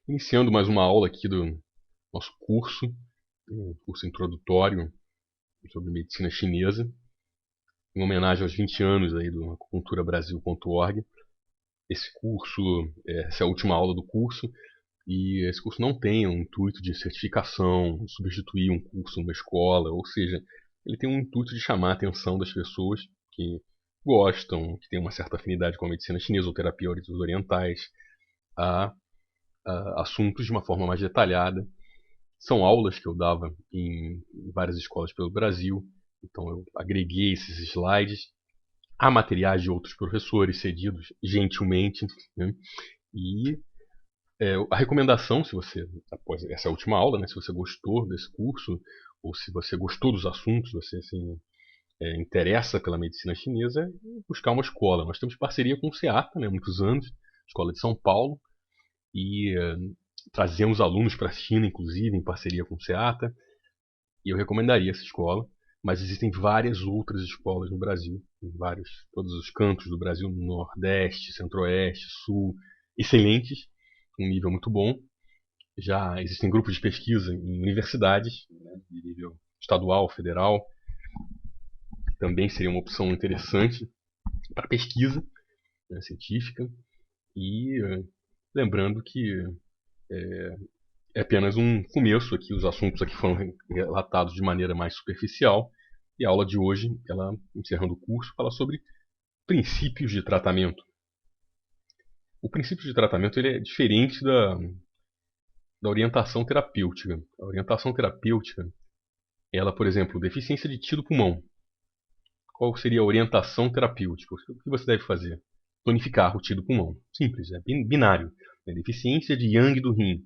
Iniciando mais uma aula aqui do nosso curso, um curso introdutório sobre medicina chinesa, em homenagem aos 20 anos aí do acupunturabrasil.org. Essa é a última aula do curso, e esse curso não tem um intuito de certificação, substituir um curso numa escola, ou seja, ele tem um intuito de chamar a atenção das pessoas que gostam, que têm uma certa afinidade com a medicina chinesa ou terapia orientais, a assuntos de uma forma mais detalhada. São aulas que eu dava em várias escolas pelo Brasil, então eu agreguei esses slides a materiais de outros professores cedidos gentilmente, né? E a recomendação, se você, após essa última aula, né, se você gostou desse curso, ou se você gostou dos assuntos, você assim, interessa pela medicina chinesa, é buscar uma escola. Nós temos parceria com o SEATA, né, há muitos anos, Escola de São Paulo, e trazemos alunos para a China, inclusive, em parceria com o SEATA, e eu recomendaria essa escola, mas existem várias outras escolas no Brasil, em todos os cantos do Brasil, Nordeste, Centro-Oeste, Sul, excelentes, um nível muito bom. Já existem grupos de pesquisa em universidades, né, de nível estadual, federal, que também seria uma opção interessante para pesquisa, né, científica. E lembrando que é apenas um começo aqui, os assuntos aqui foram relatados de maneira mais superficial, e a aula de hoje, ela, encerrando o curso, fala sobre princípios de tratamento. O princípio de tratamento ele é diferente da orientação terapêutica. A orientação terapêutica, ela, por exemplo, deficiência de ti do pulmão. Qual seria a orientação terapêutica? O que você deve fazer? Tonificar o ti do pulmão. Simples, é binário. É deficiência de yang do rim.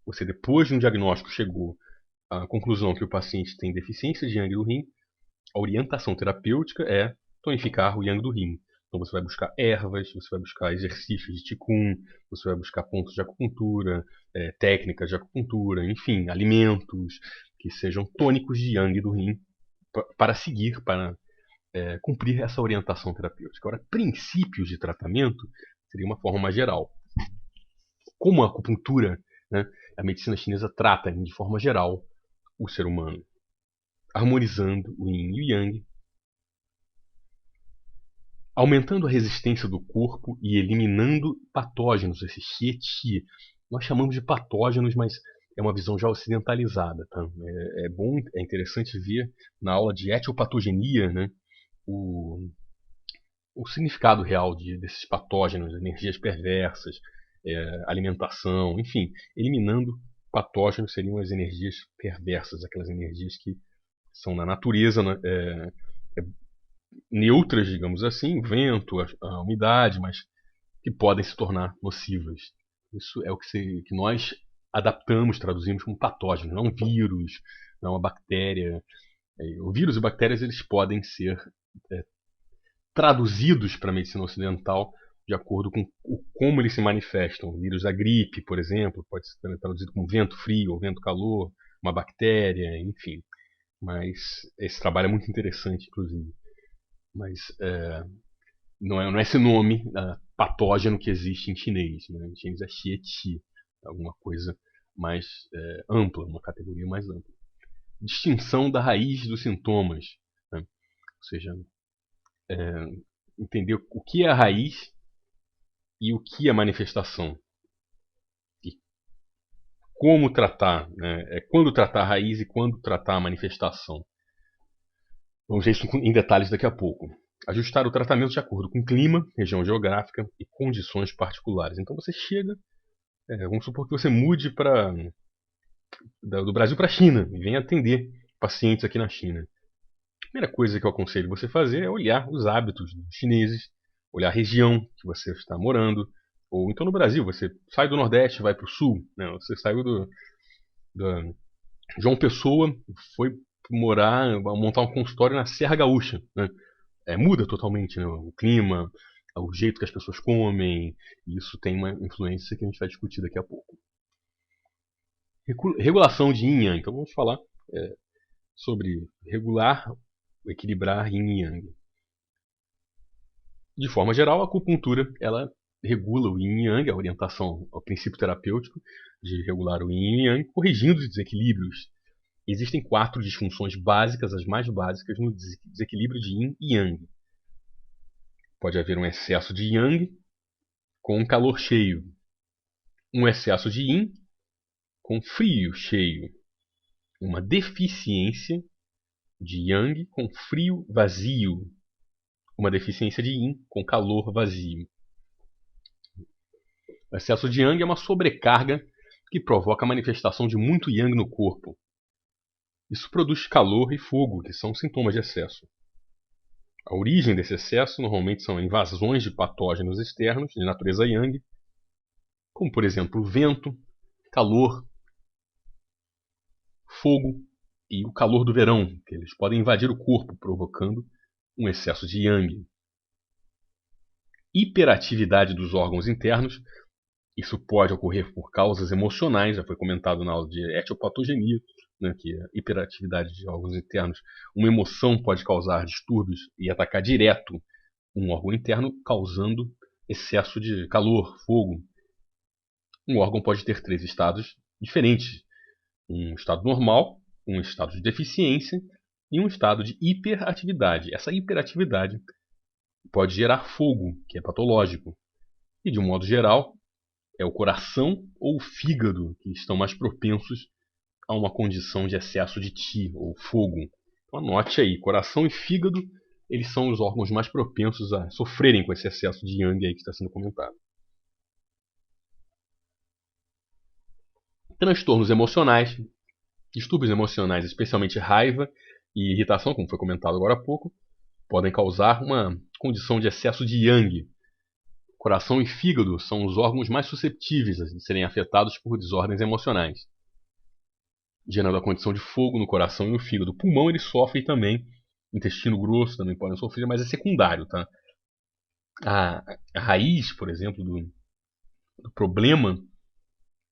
Você, depois de um diagnóstico, chegou à conclusão que o paciente tem deficiência de yang do rim, a orientação terapêutica é tonificar o yang do rim. Então você vai buscar ervas, você vai buscar exercícios de Qigong, você vai buscar pontos de acupuntura, técnicas de acupuntura, enfim, alimentos que sejam tônicos de yang do rim para seguir, para cumprir essa orientação terapêutica. Agora, princípios de tratamento seria uma forma mais geral. Como a acupuntura, né, a medicina chinesa trata de forma geral o ser humano, harmonizando o yin e o yang, aumentando a resistência do corpo e eliminando patógenos, esse xie-qi. Nós chamamos de patógenos, mas é uma visão já ocidentalizada. Tá? É interessante ver na aula de etiopatogenia, né, o significado real desses patógenos, energias perversas, alimentação, enfim, eliminando patógenos seriam as energias perversas, aquelas energias que são na natureza, né, neutras, digamos assim, o vento, a umidade, mas que podem se tornar nocivas. Isso é o que nós adaptamos, traduzimos como patógeno, não um vírus, não uma bactéria. O vírus e bactérias eles podem ser traduzidos para a medicina ocidental de acordo com como eles se manifestam. O vírus da gripe, por exemplo, pode ser traduzido como vento frio ou vento calor, uma bactéria, enfim. Mas esse trabalho é muito interessante, inclusive. Mas não é esse nome patógeno que existe em chinês. Né? Em chinês é xie-qi, alguma coisa mais ampla, uma categoria mais ampla. Distinção da raiz dos sintomas. Né? Ou seja, entender o que é a raiz e o que é manifestação. E como tratar, né? Quando tratar a raiz e quando tratar a manifestação. Vamos ver isso em detalhes daqui a pouco. Ajustar o tratamento de acordo com clima, região geográfica e condições particulares. Então você chega, vamos supor que você mude do Brasil para a China e venha atender pacientes aqui na China. A primeira coisa que eu aconselho você fazer é olhar os hábitos dos chineses, olhar a região que você está morando, ou então no Brasil, você sai do Nordeste e vai para o Sul, né? Você saiu do João Pessoa, foi montar um consultório na Serra Gaúcha, né? Muda totalmente, né, o clima, o jeito que as pessoas comem, e isso tem uma influência que a gente vai discutir daqui a pouco. Regulação de Yin e Yang. Então vamos falar sobre regular, equilibrar Yin e Yang. De forma geral, a acupuntura ela regula o yin e yang, a orientação ao princípio terapêutico de regular o yin e yang, corrigindo os desequilíbrios. Existem 4 disfunções básicas, as mais básicas, no desequilíbrio de yin e yang. Pode haver um excesso de yang com calor cheio, um excesso de yin com frio cheio, uma deficiência de yang com frio vazio, uma deficiência de yin com calor vazio. O excesso de yang é uma sobrecarga que provoca a manifestação de muito yang no corpo. Isso produz calor e fogo, que são sintomas de excesso. A origem desse excesso normalmente são invasões de patógenos externos de natureza yang, como por exemplo o vento, calor, fogo e o calor do verão, que eles podem invadir o corpo, provocando um excesso de yang. Hiperatividade dos órgãos internos. Isso pode ocorrer por causas emocionais, já foi comentado na aula de etiopatogenia, né, que é a hiperatividade de órgãos internos. Uma emoção pode causar distúrbios e atacar direto um órgão interno, causando excesso de calor, fogo. Um órgão pode ter 3 estados diferentes. Um estado normal, um estado de deficiência e um estado de hiperatividade. Essa hiperatividade pode gerar fogo, que é patológico. E, de um modo geral, é o coração ou o fígado que estão mais propensos a uma condição de excesso de Qi, ou fogo. Então anote aí, coração e fígado, eles são os órgãos mais propensos a sofrerem com esse excesso de yang aí que está sendo comentado. Transtornos emocionais, distúrbios emocionais, especialmente raiva e irritação, como foi comentado agora há pouco, podem causar uma condição de excesso de yang. Coração e fígado são os órgãos mais suscetíveis de serem afetados por desordens emocionais, gerando a condição de fogo no coração e no fígado. O pulmão ele sofre também, intestino grosso também podem sofrer, mas é secundário. Tá? A raiz, por exemplo, do problema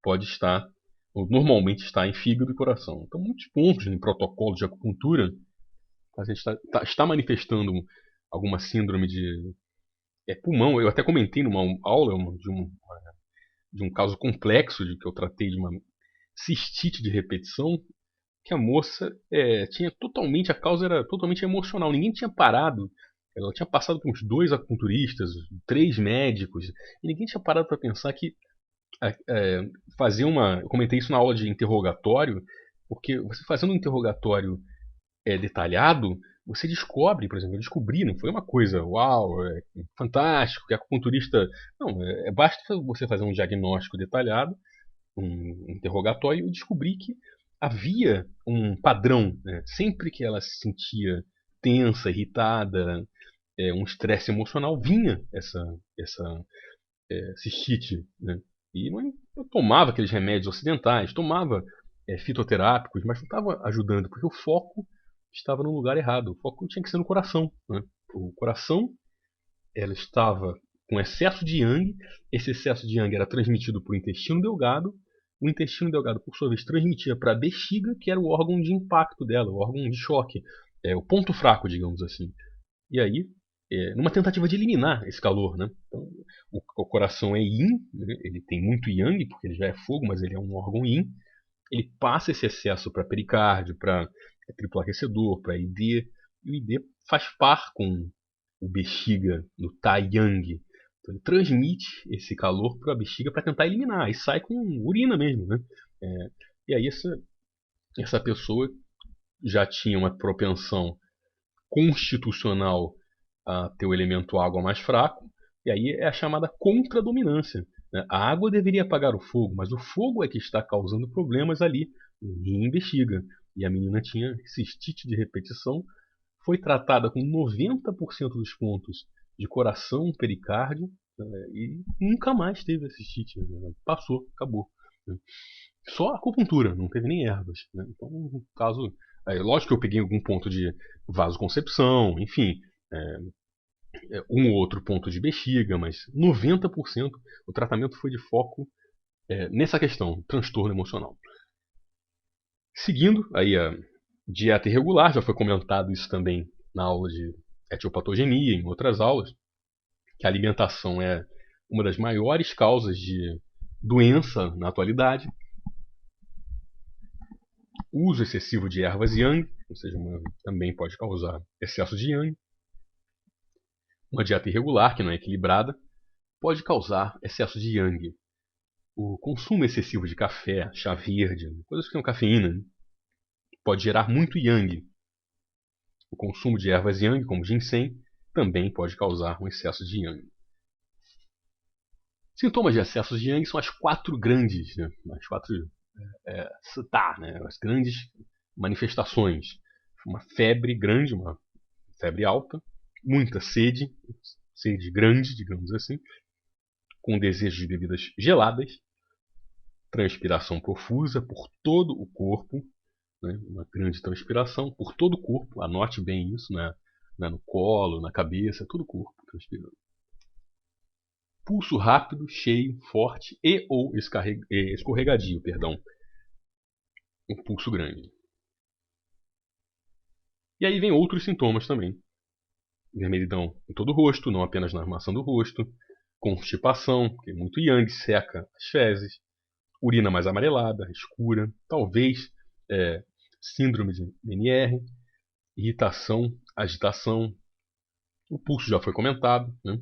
pode estar, ou normalmente está, em fígado e coração. Então, muitos pontos em protocolo de acupuntura, a gente está manifestando alguma síndrome de pulmão. Eu até comentei numa aula de um caso complexo de que eu tratei de uma cistite de repetição, que a moça tinha totalmente, a causa era totalmente emocional. Ninguém tinha parado. Ela tinha passado por uns 2 acupunturistas, 3 médicos, e ninguém tinha parado para pensar que fazer eu comentei isso na aula de interrogatório, porque você fazendo um interrogatório detalhado, você descobre, por exemplo, eu descobri, não foi uma coisa, uau, fantástico, que acupunturista... Não, basta você fazer um diagnóstico detalhado, um interrogatório, e descobri que havia um padrão, né? Sempre que ela se sentia tensa, irritada, um estresse emocional, vinha essa cistite, né? E eu tomava aqueles remédios ocidentais, tomava fitoterápicos, mas não estava ajudando, porque o foco estava no lugar errado. O foco tinha que ser no coração. Né? O coração ela estava com excesso de yang. Esse excesso de yang era transmitido para o intestino delgado. O intestino delgado, por sua vez, transmitia para a bexiga, que era o órgão de impacto dela, o órgão de choque, o ponto fraco, digamos assim. E aí, numa tentativa de eliminar esse calor, né? Então, o coração é yin, né? Ele tem muito yang, porque ele já é fogo, mas ele é um órgão yin. Ele passa esse excesso para pericárdio, para triplo aquecedor, para ID, e o ID faz par com o bexiga no Taiyang. Então ele transmite esse calor para a bexiga para tentar eliminar, e sai com urina mesmo. Né? E aí essa pessoa já tinha uma propensão constitucional a ter o elemento água mais fraco, e aí é a chamada contradominância. Né? A água deveria apagar o fogo, mas o fogo é que está causando problemas ali em bexiga. E a menina tinha cistite de repetição, foi tratada com 90% dos pontos de coração, pericárdio, e nunca mais teve a cistite. Passou, acabou. Só a acupuntura, não teve nem ervas. Né? Então, no caso, lógico que eu peguei algum ponto de vasoconcepção, enfim, um ou outro ponto de bexiga, mas 90% o tratamento foi de foco nessa questão, transtorno emocional. Seguindo aí a dieta irregular, já foi comentado isso também na aula de etiopatogenia, em outras aulas, que a alimentação é uma das maiores causas de doença na atualidade. O uso excessivo de ervas yang, ou seja, também pode causar excesso de yang. Uma dieta irregular, que não é equilibrada, pode causar excesso de yang. O consumo excessivo de café, chá verde, coisas que têm cafeína, pode gerar muito yang. O consumo de ervas yang, como ginseng, também pode causar um excesso de yang. Sintomas de excesso de yang são as quatro grandes, né? As quatro né? As grandes manifestações. Uma febre grande, uma febre alta, muita sede, sede grande, digamos assim, com desejo de bebidas geladas, transpiração profusa por todo o corpo, né? Uma grande transpiração por todo o corpo, anote bem isso, né? No colo, na cabeça, todo o corpo transpirando. Pulso rápido, cheio, forte e ou escorregadio, perdão. Um pulso grande. E aí vem outros sintomas também. Vermelhidão em todo o rosto, não apenas na armação do rosto. Constipação, porque muito yang seca as fezes. Urina mais amarelada, escura. Talvez síndrome de Meniere. Irritação, agitação. O pulso já foi comentado, né?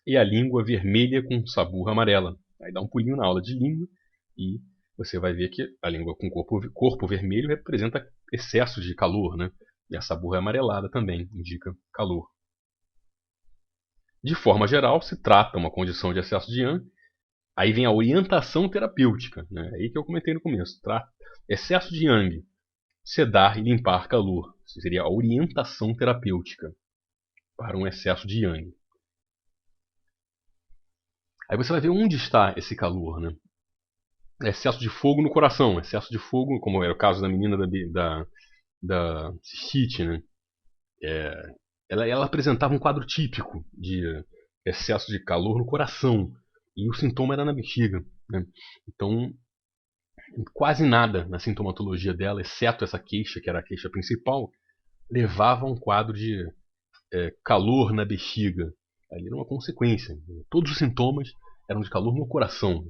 E a língua vermelha com sabor amarela. Aí dá um pulinho na aula de língua e você vai ver que a língua com corpo vermelho representa excesso de calor, né? E a sabor amarelada também indica calor. De forma geral, se trata uma condição de excesso de yang. Aí vem a orientação terapêutica, né? Aí que eu comentei no começo. Excesso de yang, sedar e limpar calor. Seria a orientação terapêutica para um excesso de yang. Aí você vai ver onde está esse calor, né? Excesso de fogo no coração, excesso de fogo, como era o caso da menina da cistite, né? Ela apresentava um quadro típico de excesso de calor no coração e o sintoma era na bexiga, né? Então, quase nada na sintomatologia dela, exceto essa queixa, que era a queixa principal, levava a um quadro de calor na bexiga. Ali era uma consequência. Todos os sintomas eram de calor no coração.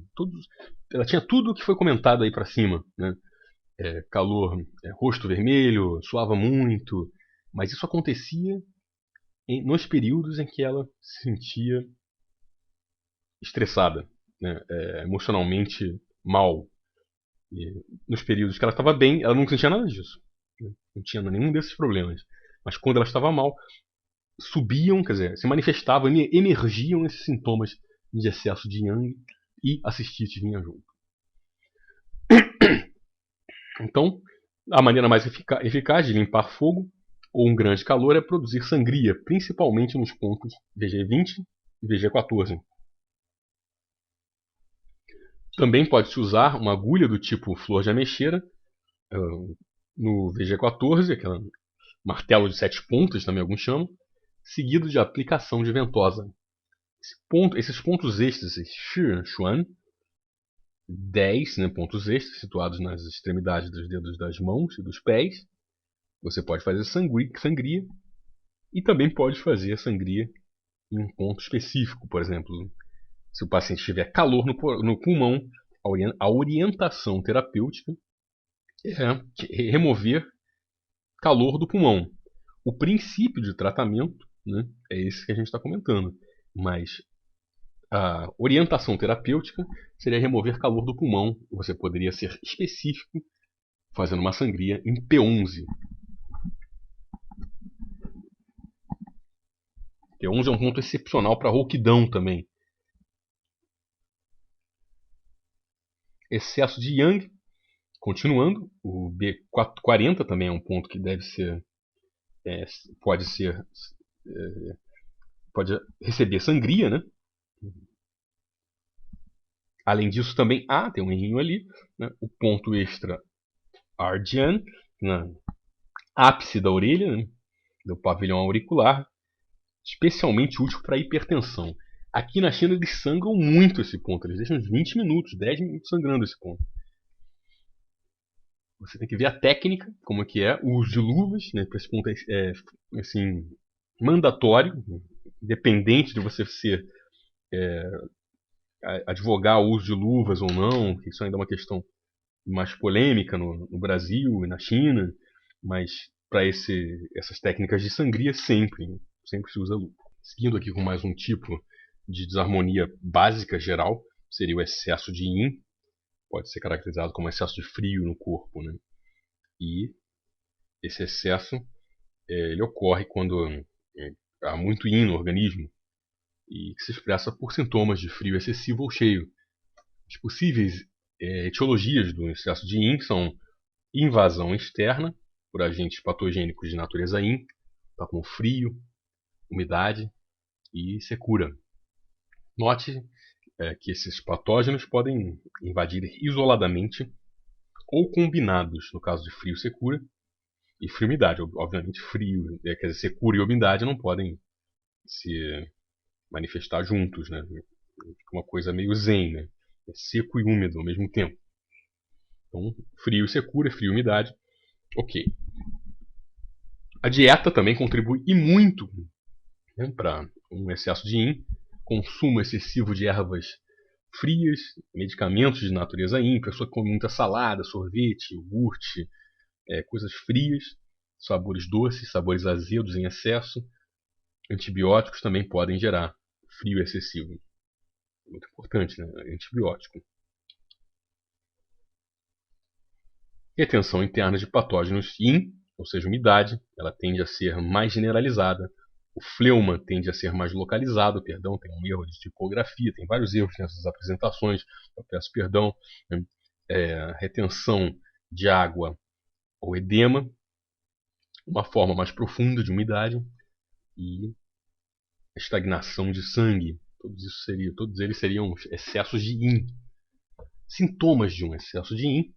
Ela tinha tudo o que foi comentado aí para cima, né? Calor, rosto vermelho, suava muito, mas isso acontecia nos períodos em que ela se sentia estressada, né? Emocionalmente mal. E nos períodos que ela estava bem, ela não sentia nada disso, né? Não tinha nenhum desses problemas. Mas quando ela estava mal, subiam, quer dizer, se manifestavam, emergiam esses sintomas de excesso de yang e a cistite vinha junto. Então, a maneira mais eficaz de limpar fogo ou um grande calor é produzir sangria, principalmente nos pontos VG20 e VG14. Também pode-se usar uma agulha do tipo flor de ameixeira no VG14, aquele martelo de 7 pontas, também alguns chamam, seguido de aplicação de ventosa. Esses pontos extras, esses Xuan, 10 pontos extras situados nas extremidades dos dedos das mãos e dos pés. Você pode fazer sangria e também pode fazer sangria em um ponto específico. Por exemplo, se o paciente tiver calor no pulmão, a orientação terapêutica é remover calor do pulmão. O princípio de tratamento, né, é esse que a gente está comentando, mas a orientação terapêutica seria remover calor do pulmão. Você poderia ser específico fazendo uma sangria em P11. P11 é um ponto excepcional para rouquidão também. Excesso de yang, continuando, o B40 também é um ponto que deve ser, pode receber sangria, né? Além disso, também tem um errinho ali, né? O ponto extra Ardian, na ápice da orelha, né? Do pavilhão auricular, especialmente útil para hipertensão. Aqui na China eles sangram muito esse ponto, eles deixam uns 20 minutos, 10 minutos sangrando esse ponto. Você tem que ver a técnica, como é que é, o uso de luvas, né? Esse ponto é assim, mandatório, independente de você ser advogar o uso de luvas ou não, que isso ainda é uma questão mais polêmica no Brasil e na China, mas para essas técnicas de sangria sempre se usa luva. Seguindo aqui com mais um tipo de desarmonia básica geral, seria o excesso de yin, pode ser caracterizado como excesso de frio no corpo, né? E esse excesso ele ocorre quando há muito yin no organismo e que se expressa por sintomas de frio excessivo ou cheio. As possíveis etiologias do excesso de yin são invasão externa por agentes patogênicos de natureza yin, tá, como frio, umidade e secura. Note que esses patógenos podem invadir isoladamente ou combinados, no caso de frio e secura, e frio e umidade. Obviamente, frio, quer dizer, secura e umidade não podem se manifestar juntos, né? Fica uma coisa meio zen, né? É seco e úmido ao mesmo tempo. Então, frio e secura, frio e umidade. Ok. A dieta também contribui e muito, né, para um excesso de yin, consumo excessivo de ervas frias, medicamentos de natureza yin, pessoa que come muita salada, sorvete, iogurte, coisas frias, sabores doces, sabores azedos em excesso. Antibióticos também podem gerar frio excessivo. Muito importante, né? Antibiótico. Retenção interna de patógenos yin, ou seja, umidade, ela tende a ser mais generalizada. O fleuma tende a ser mais localizado, perdão, tem um erro de tipografia, tem vários erros nessas apresentações, eu peço perdão. Retenção de água ou edema, uma forma mais profunda de umidade e estagnação de sangue. Todos eles seriam excessos de yin. Sintomas de um excesso de yin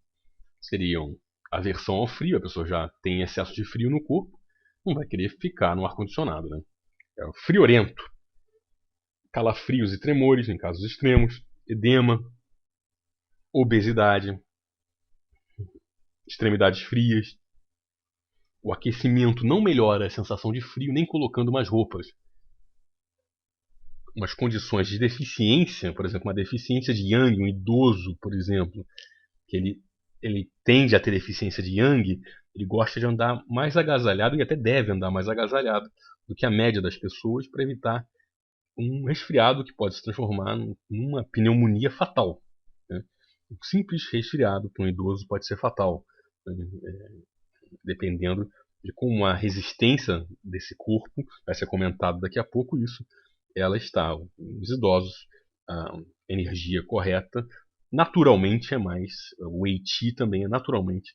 seriam aversão ao frio, a pessoa já tem excesso de frio no corpo, não vai querer ficar no ar-condicionado, né? É o friorento, calafrios e tremores em casos extremos, edema, obesidade, extremidades frias. O aquecimento não melhora a sensação de frio nem colocando mais roupas. Umas condições de deficiência, por exemplo, uma deficiência de yang, um idoso, por exemplo, que ele tende a ter deficiência de yang, ele gosta de andar mais agasalhado e até deve andar mais agasalhado do que a média das pessoas para evitar um resfriado que pode se transformar numa pneumonia fatal, né? Um simples resfriado para um idoso pode ser fatal, dependendo de como a resistência desse corpo, vai ser comentado daqui a pouco isso, ela está. Os idosos, a energia correta naturalmente é mais, o Eiti também naturalmente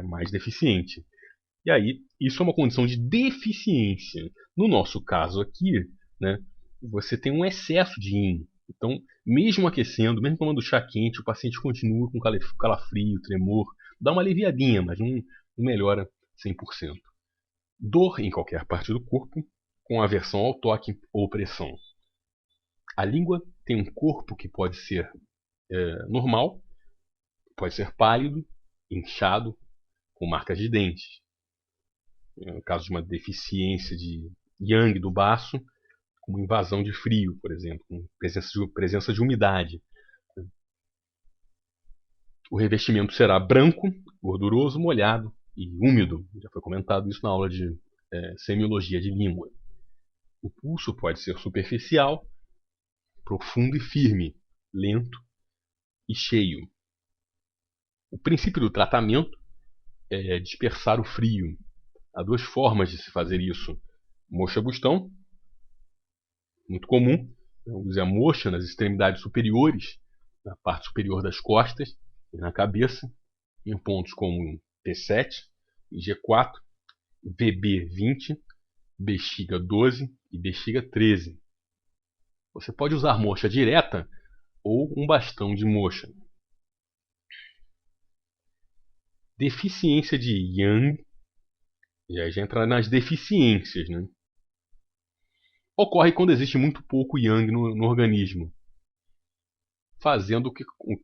mais deficiente. E aí, isso é uma condição de deficiência. No nosso caso aqui, né, você tem um excesso de yin. Então, mesmo aquecendo, mesmo tomando chá quente, o paciente continua com calafrio, tremor, dá uma aliviadinha, mas não melhora 100%. Dor em qualquer parte do corpo, com aversão ao toque ou pressão. A língua tem um corpo que pode ser normal, pode ser pálido, inchado, com marcas de dentes. No caso de uma deficiência de yang do baço, como invasão de frio, por exemplo, com presença de umidade. O revestimento será branco, gorduroso, molhado e úmido. Já foi comentado isso na aula de semiologia de língua. O pulso pode ser superficial, profundo e firme, lento e cheio. O princípio do tratamento é dispersar o frio. Há duas formas de se fazer isso. Moxa-bustão, muito comum. Use a moxa nas extremidades superiores, na parte superior das costas e na cabeça, em pontos como P7, G4, VB20, bexiga 12 e bexiga 13. Você pode usar moxa direta ou um bastão de moxa. Deficiência de yang, e aí já entra nas deficiências, né? Ocorre quando existe muito pouco yang no organismo, fazendo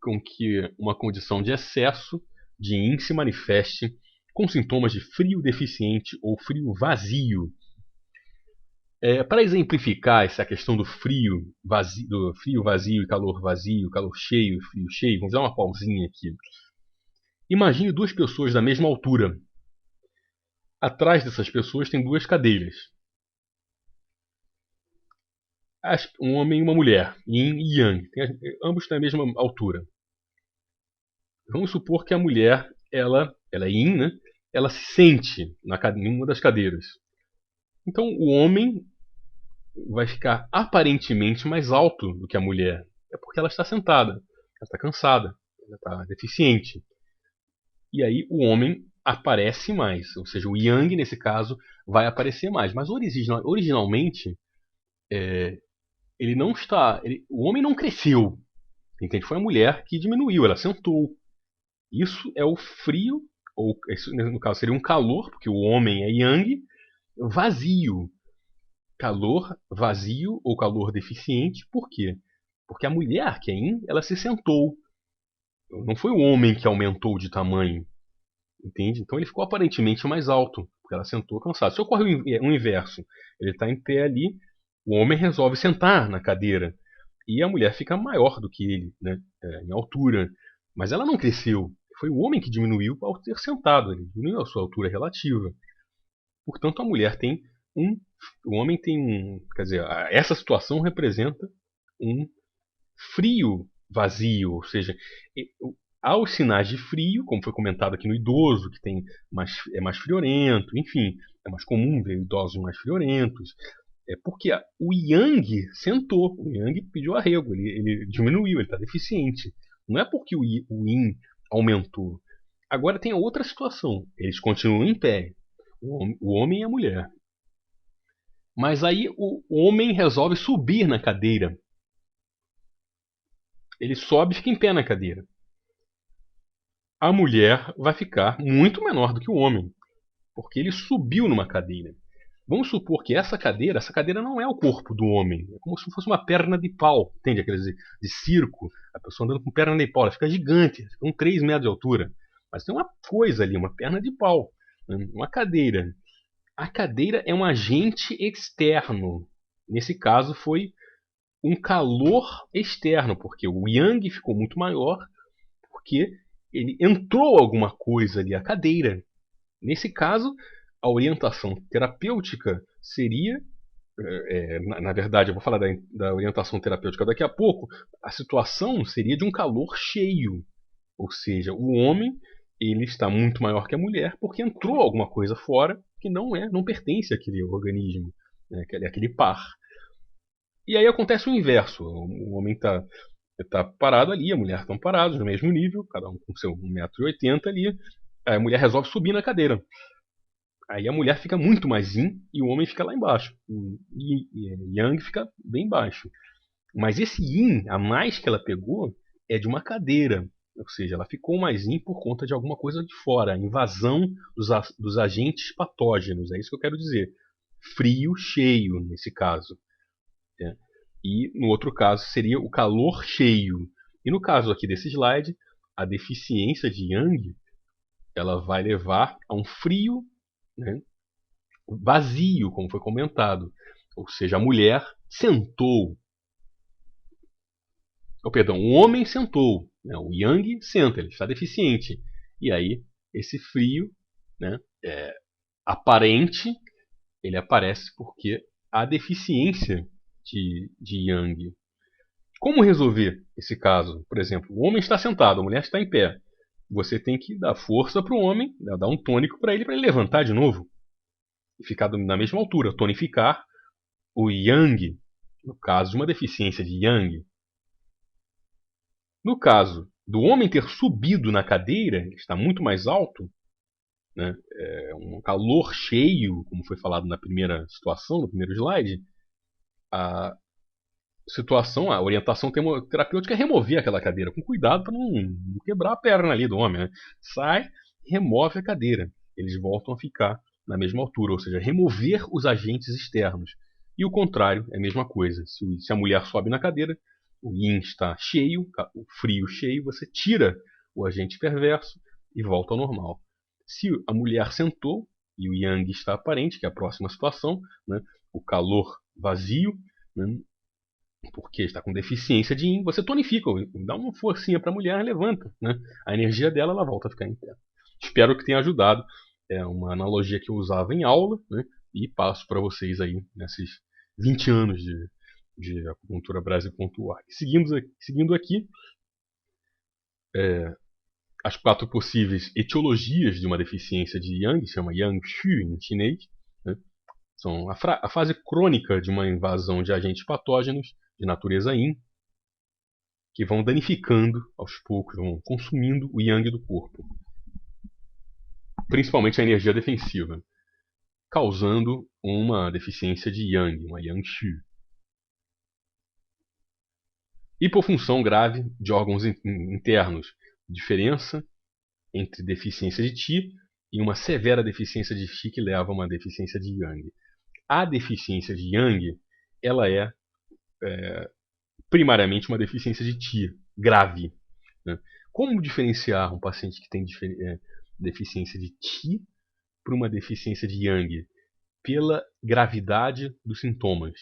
com que uma condição de excesso de yin se manifeste com sintomas de frio deficiente ou frio vazio. Para exemplificar essa questão do frio vazio e calor vazio, calor cheio e frio cheio, vamos dar uma pausinha aqui. Imagine duas pessoas da mesma altura. Atrás dessas pessoas tem duas cadeiras. Um homem e uma mulher, Yin e Yang, ambos têm a mesma altura. Vamos supor que a mulher, ela é Yin, né? Ela se sente em uma das cadeiras. Então o homem vai ficar aparentemente mais alto do que a mulher. É porque ela está sentada, ela está cansada, ela está deficiente. E aí o homem aparece mais, ou seja, o Yang nesse caso vai aparecer mais. Mas originalmente ele não está, o homem não cresceu, entende? Foi a mulher que diminuiu, ela sentou. Isso é o frio, ou isso, no caso seria um calor, porque o homem é Yang, vazio. Calor vazio ou calor deficiente, por quê? Porque a mulher, que é Yin, ela se sentou. Não foi o homem que aumentou de tamanho, entende? Então ele ficou aparentemente mais alto, porque ela sentou cansada. Se ocorre o inverso, ele está em pé ali, o homem resolve sentar na cadeira e a mulher fica maior do que ele, né, em altura. Mas ela não cresceu. Foi o homem que diminuiu ao ter sentado, ele diminuiu a sua altura relativa. Portanto, a mulher tem o homem tem, quer dizer, essa situação representa um frio vazio, ou seja, há os sinais de frio, como foi comentado aqui no idoso, que é mais friorento, enfim, é mais comum ver idosos mais friorentos. É porque o Yang sentou, o Yang pediu arrego, ele diminuiu, ele está deficiente. Não é porque o Yin aumentou. Agora tem a outra situação, eles continuam em pé, o homem e a mulher. Mas aí o homem resolve subir na cadeira. Ele sobe e fica em pé na cadeira. A mulher vai ficar muito menor do que o homem, porque ele subiu numa cadeira. Vamos supor que essa cadeira não é o corpo do homem. É como se fosse uma perna de pau, entende? Aqueles de circo, a pessoa andando com perna de pau, ela fica gigante, fica com 3 metros de altura. Mas tem uma coisa ali, uma perna de pau, uma cadeira. A cadeira é um agente externo. Nesse caso foi um calor externo, porque o Yang ficou muito maior, porque ele entrou alguma coisa ali, a cadeira. Nesse caso, a orientação terapêutica seria, na verdade, eu vou falar da orientação terapêutica daqui a pouco, a situação seria de um calor cheio. Ou seja, o homem ele está muito maior que a mulher porque entrou alguma coisa fora que não pertence àquele organismo, né, àquele par. E aí acontece o inverso. O homem está parado ali, a mulher estão parados no mesmo nível, cada um com seu 1,80 m ali. Aí a mulher resolve subir na cadeira. Aí a mulher fica muito mais yin e o homem fica lá embaixo. E Yang fica bem baixo. Mas esse yin, a mais que ela pegou, é de uma cadeira. Ou seja, ela ficou mais yin por conta de alguma coisa de fora. A invasão dos agentes patógenos. É isso que eu quero dizer. Frio cheio, nesse caso. Né? E no outro caso seria o calor cheio. E no caso aqui desse slide, a deficiência de Yang ela vai levar a um frio, né, vazio, como foi comentado. Ou seja, a mulher sentou. Perdão, o homem sentou. Né, o Yang senta, ele está deficiente. E aí, esse frio, né, aparente, ele aparece porque há deficiência de Yang. Como resolver esse caso? Por exemplo, o homem está sentado, a mulher está em pé. Você tem que dar força para o homem, dar um tônico para ele levantar de novo. E ficar na mesma altura, tonificar o Yang, no caso de uma deficiência de Yang. No caso do homem ter subido na cadeira, ele está muito mais alto, né, um calor cheio, como foi falado na primeira situação, no primeiro slide, a orientação terapêutica é remover aquela cadeira, com cuidado para não quebrar a perna ali do homem. Né? Sai, remove a cadeira. Eles voltam a ficar na mesma altura, ou seja, remover os agentes externos. E o contrário é a mesma coisa. Se a mulher sobe na cadeira, o yin está cheio, o frio cheio, você tira o agente perverso e volta ao normal. Se a mulher sentou e o yang está aparente, que é a próxima situação, né, o calor vazio, né? Porque está com deficiência de Yin, você tonifica, dá uma forcinha para a mulher, levanta, né? A energia dela, ela volta a ficar em pé. Espero que tenha ajudado. É uma analogia que eu usava em aula, né? E passo para vocês aí nesses 20 anos de acupuntura Brasil.org. Seguindo aqui, as 4 possíveis etiologias de uma deficiência de Yang, chama Yang Shu em chinês, né? São a fase crônica de uma invasão de agentes patógenos de natureza Yin, que vão danificando aos poucos, vão consumindo o Yang do corpo, principalmente a energia defensiva, causando uma deficiência de Yang, uma Yang Shu. Hipofunção grave de órgãos internos, diferença entre deficiência de Qi e uma severa deficiência de Qi que leva a uma deficiência de Yang. A deficiência de Yang, ela é primariamente uma deficiência de Qi grave, né? Como diferenciar um paciente que tem deficiência de Qi para uma deficiência de Yang? Pela gravidade dos sintomas.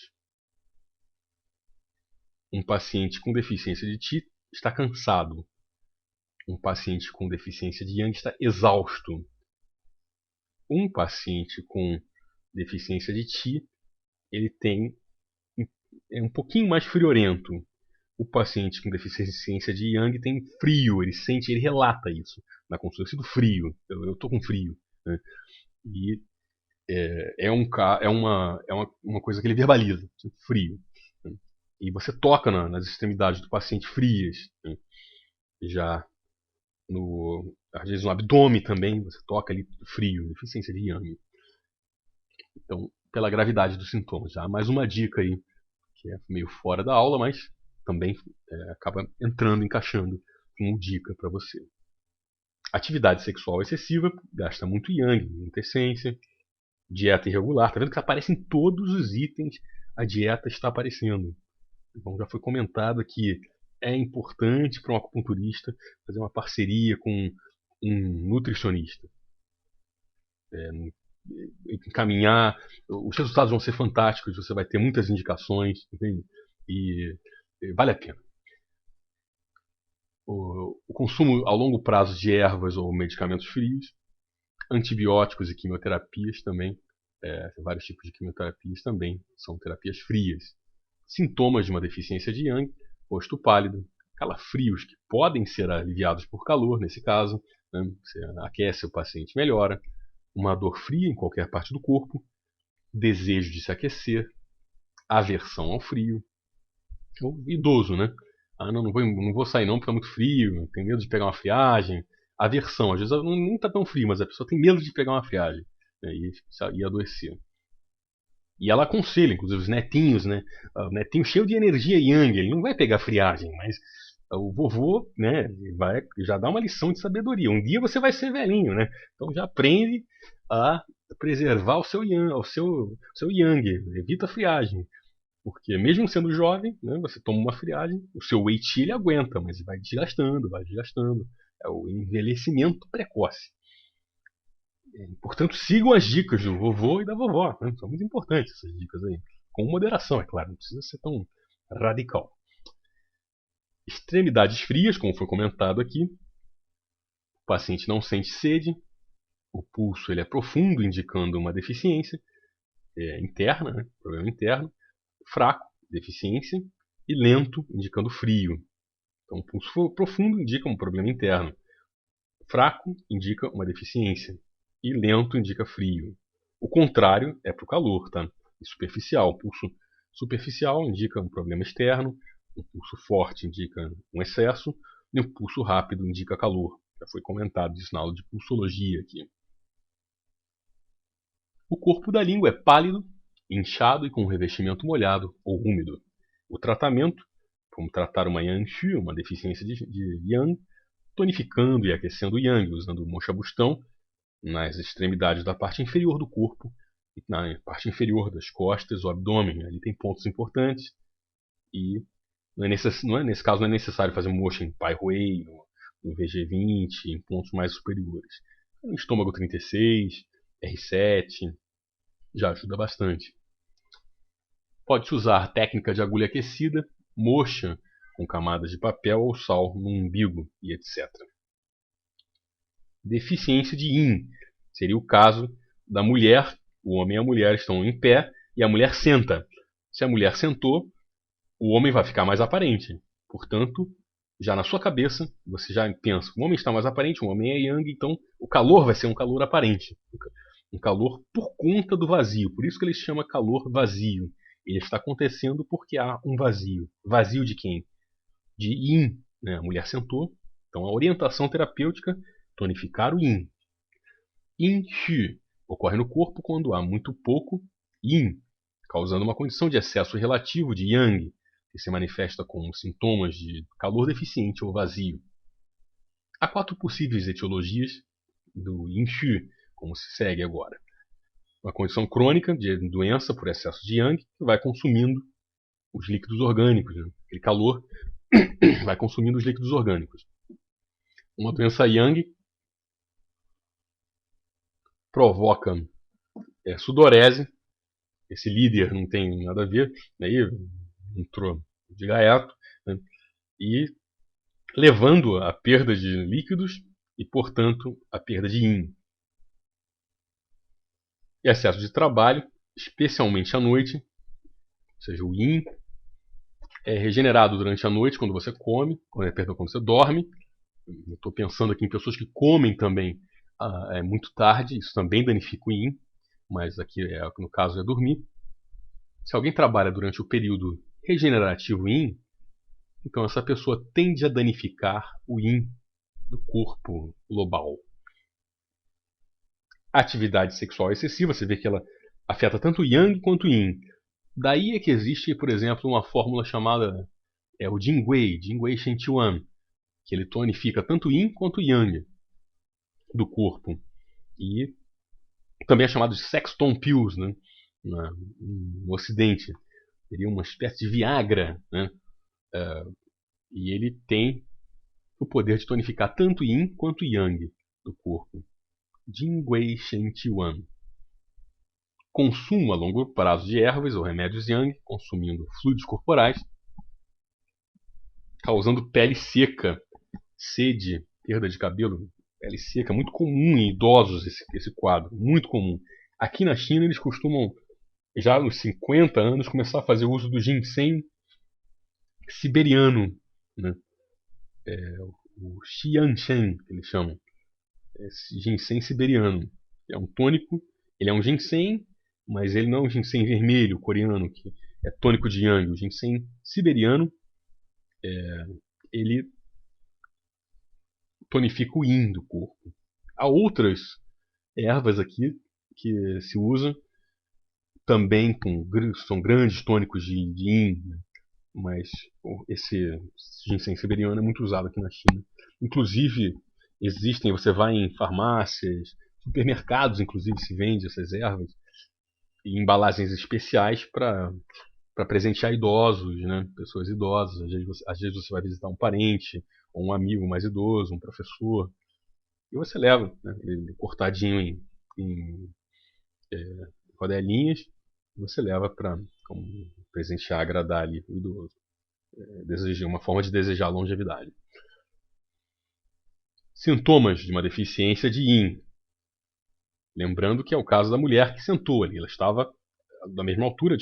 Um paciente com deficiência de Qi está cansado. Um paciente com deficiência de Yang está exausto. Um paciente com deficiência de Qi, ele é um pouquinho mais friorento. O paciente com deficiência de Yang tem frio, ele relata isso na consulta. Eu sinto frio, eu estou com frio, né? E uma coisa que ele verbaliza, frio, né? E você toca nas extremidades do paciente frias, né? Já às vezes no abdômen também, você toca ali frio, deficiência de Yang. Então, pela gravidade dos sintomas. Já mais uma dica aí, que é meio fora da aula, mas também acaba encaixando como dica para você. Atividade sexual excessiva, gasta muito Yang, muita essência. Dieta irregular, tá vendo que aparece em todos os itens, a dieta está aparecendo. Então já foi comentado que é importante para um acupunturista fazer uma parceria com um nutricionista. Encaminhar, os resultados vão ser fantásticos, você vai ter muitas indicações, entende? E vale a pena. O consumo a longo prazo de ervas ou medicamentos frios, antibióticos e quimioterapias também, vários tipos de quimioterapias também são terapias frias. Sintomas de uma deficiência de Yang, rosto pálido, calafrios que podem ser aliviados por calor, nesse caso, né? Você aquece o paciente, melhora. Uma dor fria em qualquer parte do corpo, desejo de se aquecer, aversão ao frio. O idoso, né? Não vou sair não porque é muito frio, tem medo de pegar uma friagem. Aversão, às vezes não está tão frio, mas a pessoa tem medo de pegar uma friagem, né? E adoecer. E ela aconselha, inclusive, os netinhos, né? O netinho cheio de energia Yang, ele não vai pegar friagem, mas o vovô, né, vai já dá uma lição de sabedoria. Um dia você vai ser velhinho, né? Então já aprende a preservar o seu Yang, seu Yang, evita a friagem. Porque mesmo sendo jovem, né, você toma uma friagem, o seu Wei Qi ele aguenta, mas vai desgastando, vai desgastando. É o envelhecimento precoce. Portanto, sigam as dicas do vovô e da vovó, né? São muito importantes essas dicas aí. Com moderação, é claro, não precisa ser tão radical. Extremidades frias, como foi comentado aqui. O paciente não sente sede. O pulso ele é profundo, indicando uma deficiência interna, né? Problema interno. Fraco, deficiência. E lento, indicando frio. Então, o pulso profundo indica um problema interno. Fraco indica uma deficiência. E lento indica frio. O contrário é para o calor, tá? E superficial. O pulso superficial indica um problema externo. O pulso forte indica um excesso. E o pulso rápido indica calor. Já foi comentado isso na aula de pulsologia aqui. O corpo da língua é pálido, inchado e com revestimento molhado ou úmido. O tratamento, como tratar uma Yang Shu, uma deficiência de Yang, tonificando e aquecendo o Yang, usando o monchabustão nas extremidades da parte inferior do corpo, na parte inferior das costas, o abdômen. Ali tem pontos importantes e nesse caso não é necessário fazer mocha em Pai Hui, no VG20, em pontos mais superiores. No estômago 36, R7, já ajuda bastante. Pode-se usar técnica de agulha aquecida, moxa com camadas de papel ou sal no umbigo e etc. Deficiência de yin seria o caso da mulher, o homem e a mulher estão em pé e a mulher senta. Se a mulher sentou, o homem vai ficar mais aparente. Portanto, já na sua cabeça, você já pensa, o homem está mais aparente, o homem é yang, então o calor vai ser um calor aparente. Um calor por conta do vazio. Por isso que ele chama calor vazio. Ele está acontecendo porque há um vazio. Vazio de quem? De yin. Né? A mulher sentou. Então a orientação terapêutica, tonificar o yin. Yin Xu ocorre no corpo quando há muito pouco yin, causando uma condição de excesso relativo de yang, que se manifesta com sintomas de calor deficiente ou vazio. Há 4 possíveis etiologias do Yin Xu, como se segue agora. Uma condição crônica de doença por excesso de yang, que vai consumindo os líquidos orgânicos. Né? Aquele calor vai consumindo os líquidos orgânicos. Uma doença yang provoca sudorese. Esse líder não tem nada a ver, aí entrou de gaiato, né? E levando à perda de líquidos e, portanto, à perda de yin. E excesso de trabalho, especialmente à noite, ou seja, o yin é regenerado durante a noite quando você come, quando você dorme. Estou pensando aqui em pessoas que comem também muito tarde, isso também danifica o yin, mas aqui no caso é dormir. Se alguém trabalha durante o período regenerativo yin, então essa pessoa tende a danificar o yin do corpo global. A atividade sexual excessiva, você vê que ela afeta tanto o yang quanto o yin. Daí é que existe, por exemplo, uma fórmula chamada o Jingwei Shenchuan, que ele tonifica tanto o yin quanto o yang do corpo. E também é chamado de Sexton Pills, né? No Ocidente. Seria uma espécie de Viagra, né? E ele tem o poder de tonificar tanto yin quanto yang do corpo. Jingwei Shenchuan. Consumo a longo prazo de ervas ou remédios yang, consumindo fluidos corporais, causando pele seca, sede, perda de cabelo, pele seca, muito comum em idosos esse quadro, muito comum. Aqui na China eles costumam, já nos 50 anos, começar a fazer uso do ginseng siberiano, né? O Xianshen, que eles chamam. Esse ginseng siberiano. É um tônico, ele é um ginseng, mas ele não é um ginseng vermelho coreano, que é tônico de yang. O ginseng siberiano, ele tonifica o yin do corpo. Há outras ervas aqui que se usam também são grandes tônicos de yin, né? Mas esse ginseng siberiano é muito usado aqui na China. Inclusive, você vai em farmácias, supermercados, inclusive, se vende essas ervas, em embalagens especiais para presentear idosos, né? Pessoas idosas. Às vezes você vai visitar um parente, ou um amigo mais idoso, um professor, e você leva, né, ele cortadinho em rodelinhas, e você leva para presentear, agradar ali o idoso. Uma forma de desejar longevidade. Sintomas de uma deficiência de yin. Lembrando que é o caso da mulher que sentou ali. Ela estava da mesma altura,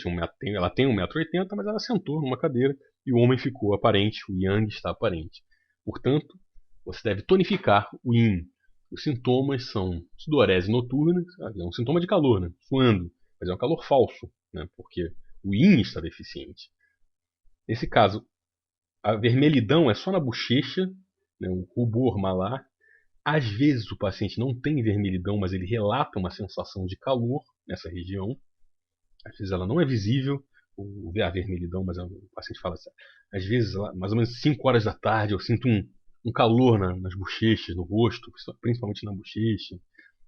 ela tem 1,80 m, mas ela sentou numa cadeira e o homem ficou aparente, o yang está aparente. Portanto, você deve tonificar o yin. Os sintomas são sudorese noturna, é um sintoma de calor, né? Suando, mas é um calor falso, né? Porque o yin está deficiente. Nesse caso, a vermelhidão é só na bochecha, né? O rubor malar. Às vezes o paciente não tem vermelhidão, mas ele relata uma sensação de calor nessa região. Às vezes ela não é visível, a vermelhidão, mas o paciente fala assim, às vezes, mais ou menos 5 horas da tarde, eu sinto um calor nas bochechas, no rosto, principalmente na bochecha,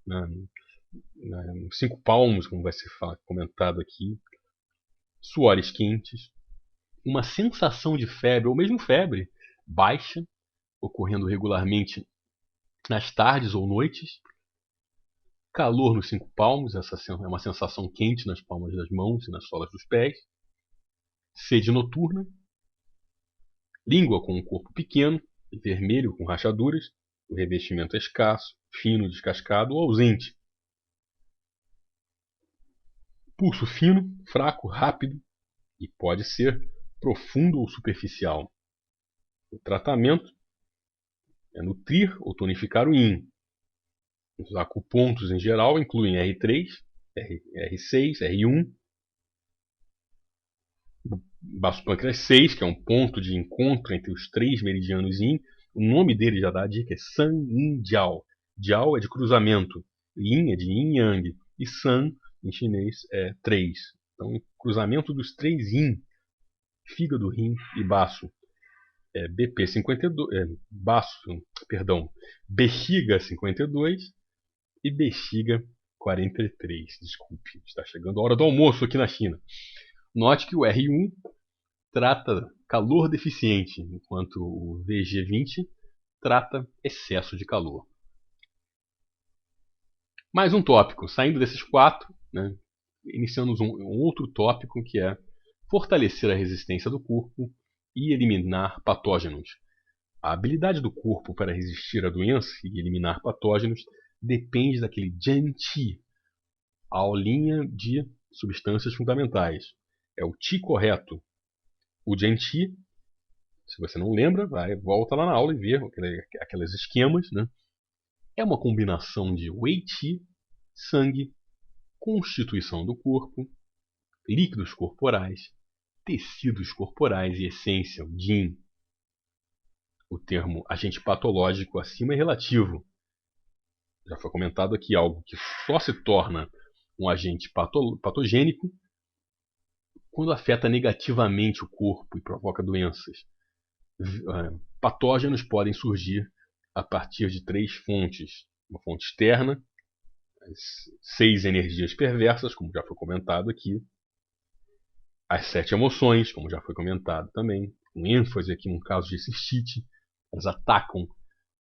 nos 5 palmos, como vai ser comentado aqui, suores quentes, uma sensação de febre, ou mesmo febre baixa, ocorrendo regularmente nas tardes ou noites, calor nos 5 palmos, essa é uma sensação quente nas palmas das mãos e nas solas dos pés, sede noturna, língua com um corpo pequeno e vermelho com rachaduras, o revestimento é escasso, fino, descascado ou ausente. Pulso fino, fraco, rápido e pode ser profundo ou superficial. O tratamento é nutrir ou tonificar o yin. Os acupontos em geral incluem R3, R6, R1, baço pâncreas 6, que é um ponto de encontro entre os 3 meridianos yin. O nome dele já dá a dica, é San Yin Jiao. Jiao é de cruzamento, Yin é de Yin Yang e San em chinês é 3. Então, cruzamento dos 3 Yin, fígado, rim e baço. BP52, bexiga 52 e bexiga 43. Desculpe, está chegando a hora do almoço aqui na China. Note que o R1 trata calor deficiente, enquanto o VG20 trata excesso de calor. Mais um tópico, saindo desses 4, né, iniciamos um outro tópico que é fortalecer a resistência do corpo e eliminar patógenos. A habilidade do corpo para resistir à doença e eliminar patógenos depende daquele Jian-Qi, a aulinha de substâncias fundamentais. É o Qi correto. O Jian-Qi, se você não lembra, volta lá na aula e vê aqueles esquemas, né? É uma combinação de Wei-Qi, sangue, constituição do corpo, líquidos corporais, tecidos corporais e essência, o Jin. O termo agente patológico acima é relativo. Já foi comentado aqui algo que só se torna um agente patogênico quando afeta negativamente o corpo e provoca doenças. Patógenos podem surgir a partir de 3 fontes. Uma fonte externa, as 6 energias perversas, como já foi comentado aqui, as 7 emoções, como já foi comentado também, com ênfase aqui no caso de cistite, elas atacam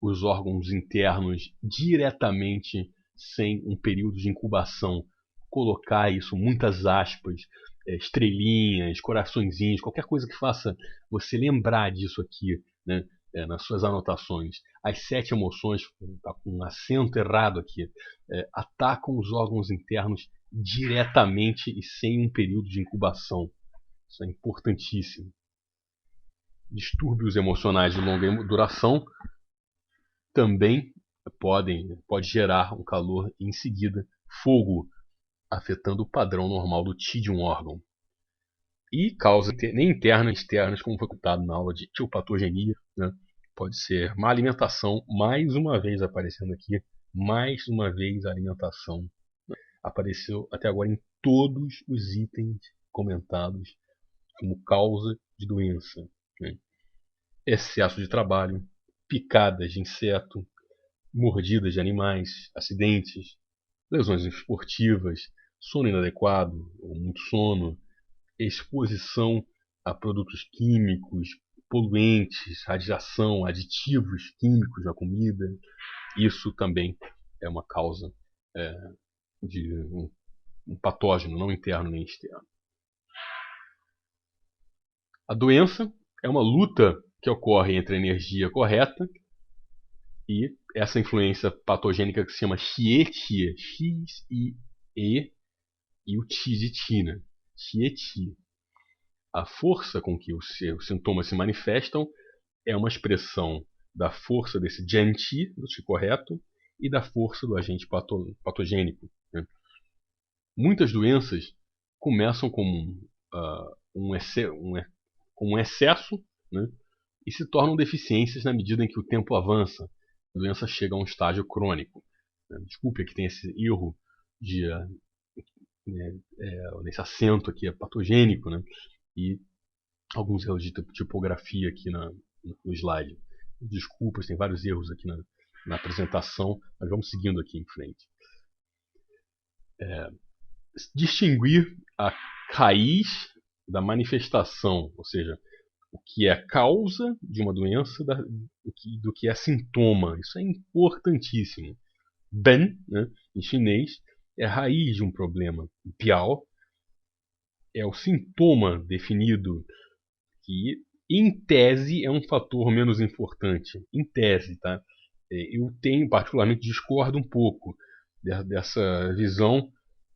os órgãos internos diretamente sem um período de incubação. Colocar isso, muitas aspas, estrelinhas, coraçõezinhos, qualquer coisa que faça você lembrar disso aqui, né, nas suas anotações. As 7 emoções, está com um acento errado aqui, atacam os órgãos internos diretamente e sem um período de incubação. Isso é importantíssimo. Distúrbios emocionais de longa duração também pode gerar um calor e em seguida fogo, afetando o padrão normal do Qi de um órgão. E causas nem internas nem externas, como foi comentado na aula de tiopatogenia, né? Pode ser má alimentação, mais uma vez aparecendo aqui, mais uma vez a alimentação. Apareceu até agora em todos os itens comentados como causa de doença, né? Excesso de trabalho, picadas de inseto, mordidas de animais, acidentes, lesões esportivas, sono inadequado ou muito sono, exposição a produtos químicos, poluentes, radiação, aditivos químicos na comida. Isso também é uma causa de um patógeno, não interno nem externo. A doença é uma luta que ocorre entre a energia correta e essa influência patogênica que se chama Xie-Qi, X-I-E, e o Qi de Qi, né? Xie-Qi. A força com que os sintomas se manifestam é uma expressão da força desse Jian-Qi, do Qi correto, e da força do agente patogênico, né? Muitas doenças começam como um excesso, né? E se tornam deficiências na medida em que o tempo avança. A doença chega a um estágio crônico. Desculpe que tem esse erro nesse acento aqui, é patogênico, né? E alguns erros de tipografia aqui no slide. Desculpas, tem vários erros aqui na apresentação, mas vamos seguindo aqui em frente. Distinguir a raiz da manifestação, ou seja, o que é causa de uma doença do que é sintoma. Isso é importantíssimo. Ben, né, em chinês, é a raiz de um problema. Piao é o sintoma definido, que em tese é um fator menos importante. Em tese, tá? Eu particularmente discordo um pouco dessa visão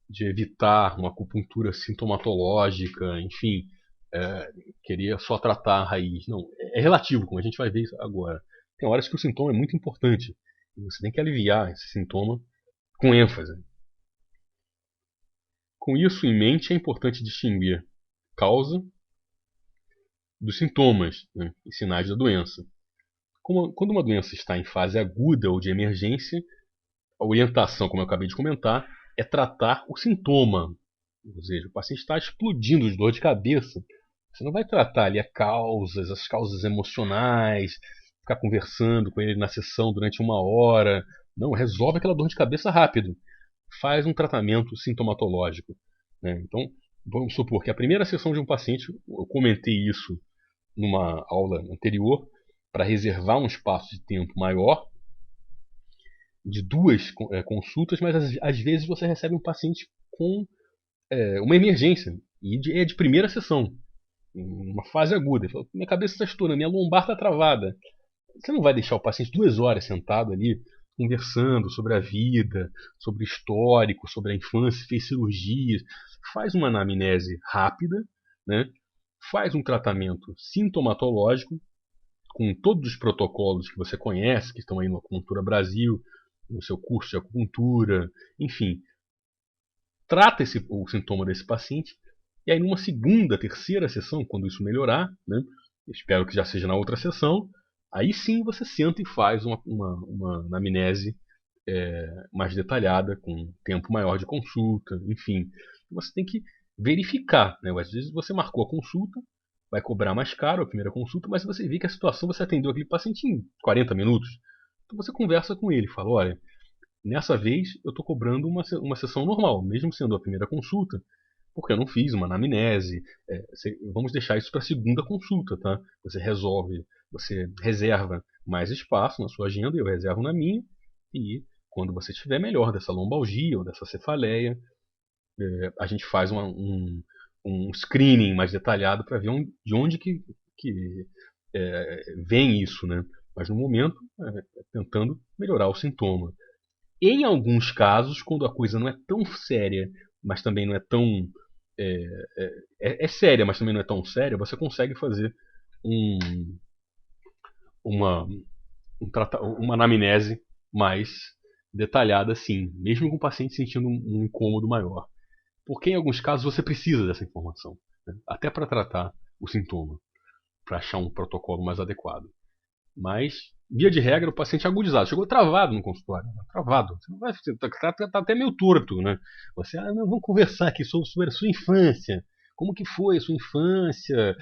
de evitar uma acupuntura sintomatológica, enfim, é, querer só tratar a raiz. Não, é relativo, como a gente vai ver agora. Tem horas que o sintoma é muito importante. E você tem que aliviar esse sintoma com ênfase. Com isso em mente, é importante distinguir causa dos sintomas, né, e sinais da doença. Quando uma doença está em fase aguda ou de emergência, a orientação, como eu acabei de comentar, é tratar o sintoma. Ou seja, o paciente está explodindo de dor de cabeça. Você não vai tratar ali as causas emocionais, ficar conversando com ele na sessão durante 1 hora. Não, resolve aquela dor de cabeça rápido. Faz um tratamento sintomatológico, né? Então, vamos supor que a primeira sessão de um paciente, eu comentei isso numa aula anterior, para reservar um espaço de tempo maior, de 2 consultas, mas às vezes você recebe um paciente com uma emergência, e é de primeira sessão, uma fase aguda. Ele fala, minha cabeça está estourando, minha lombar está travada. Você não vai deixar o paciente 2 horas sentado ali, conversando sobre a vida, sobre o histórico, sobre a infância, fez cirurgias. Faz uma anamnese rápida, né? Faz um tratamento sintomatológico, com todos os protocolos que você conhece, que estão aí no Acupuntura Brasil, no seu curso de acupuntura, enfim. Trata o sintoma desse paciente, e aí numa segunda, terceira sessão, quando isso melhorar, né, espero que já seja na outra sessão, aí sim você senta e faz uma anamnese mais detalhada, com tempo maior de consulta, enfim. Você tem que verificar, né? Às vezes você marcou a consulta, vai cobrar mais caro a primeira consulta, mas você vê que a situação você atendeu aquele paciente em 40 minutos. Então você conversa com ele, fala, olha, nessa vez eu estou cobrando uma sessão normal, mesmo sendo a primeira consulta, porque eu não fiz uma anamnese. Vamos deixar isso para a segunda consulta, tá? Você resolve, você reserva mais espaço na sua agenda, eu reservo na minha, e quando você estiver melhor dessa lombalgia ou dessa cefaleia, a gente faz um screening mais detalhado para ver de onde que vem isso, né? Mas no momento, tentando melhorar o sintoma. Em alguns casos, quando a coisa não é tão séria, mas também não é tão. É séria, mas também não é tão séria, você consegue fazer um, uma, uma anamnese mais detalhada, assim, mesmo com o paciente sentindo um incômodo maior. Porque em alguns casos você precisa dessa informação, né? Até para tratar o sintoma, para achar um protocolo mais adequado. Mas, via de regra, o paciente é agudizado. Chegou travado no consultório. Travado. Você não vai, tá até meio torto, né? Você, não, vamos conversar aqui sobre a sua infância. Como que foi a sua infância?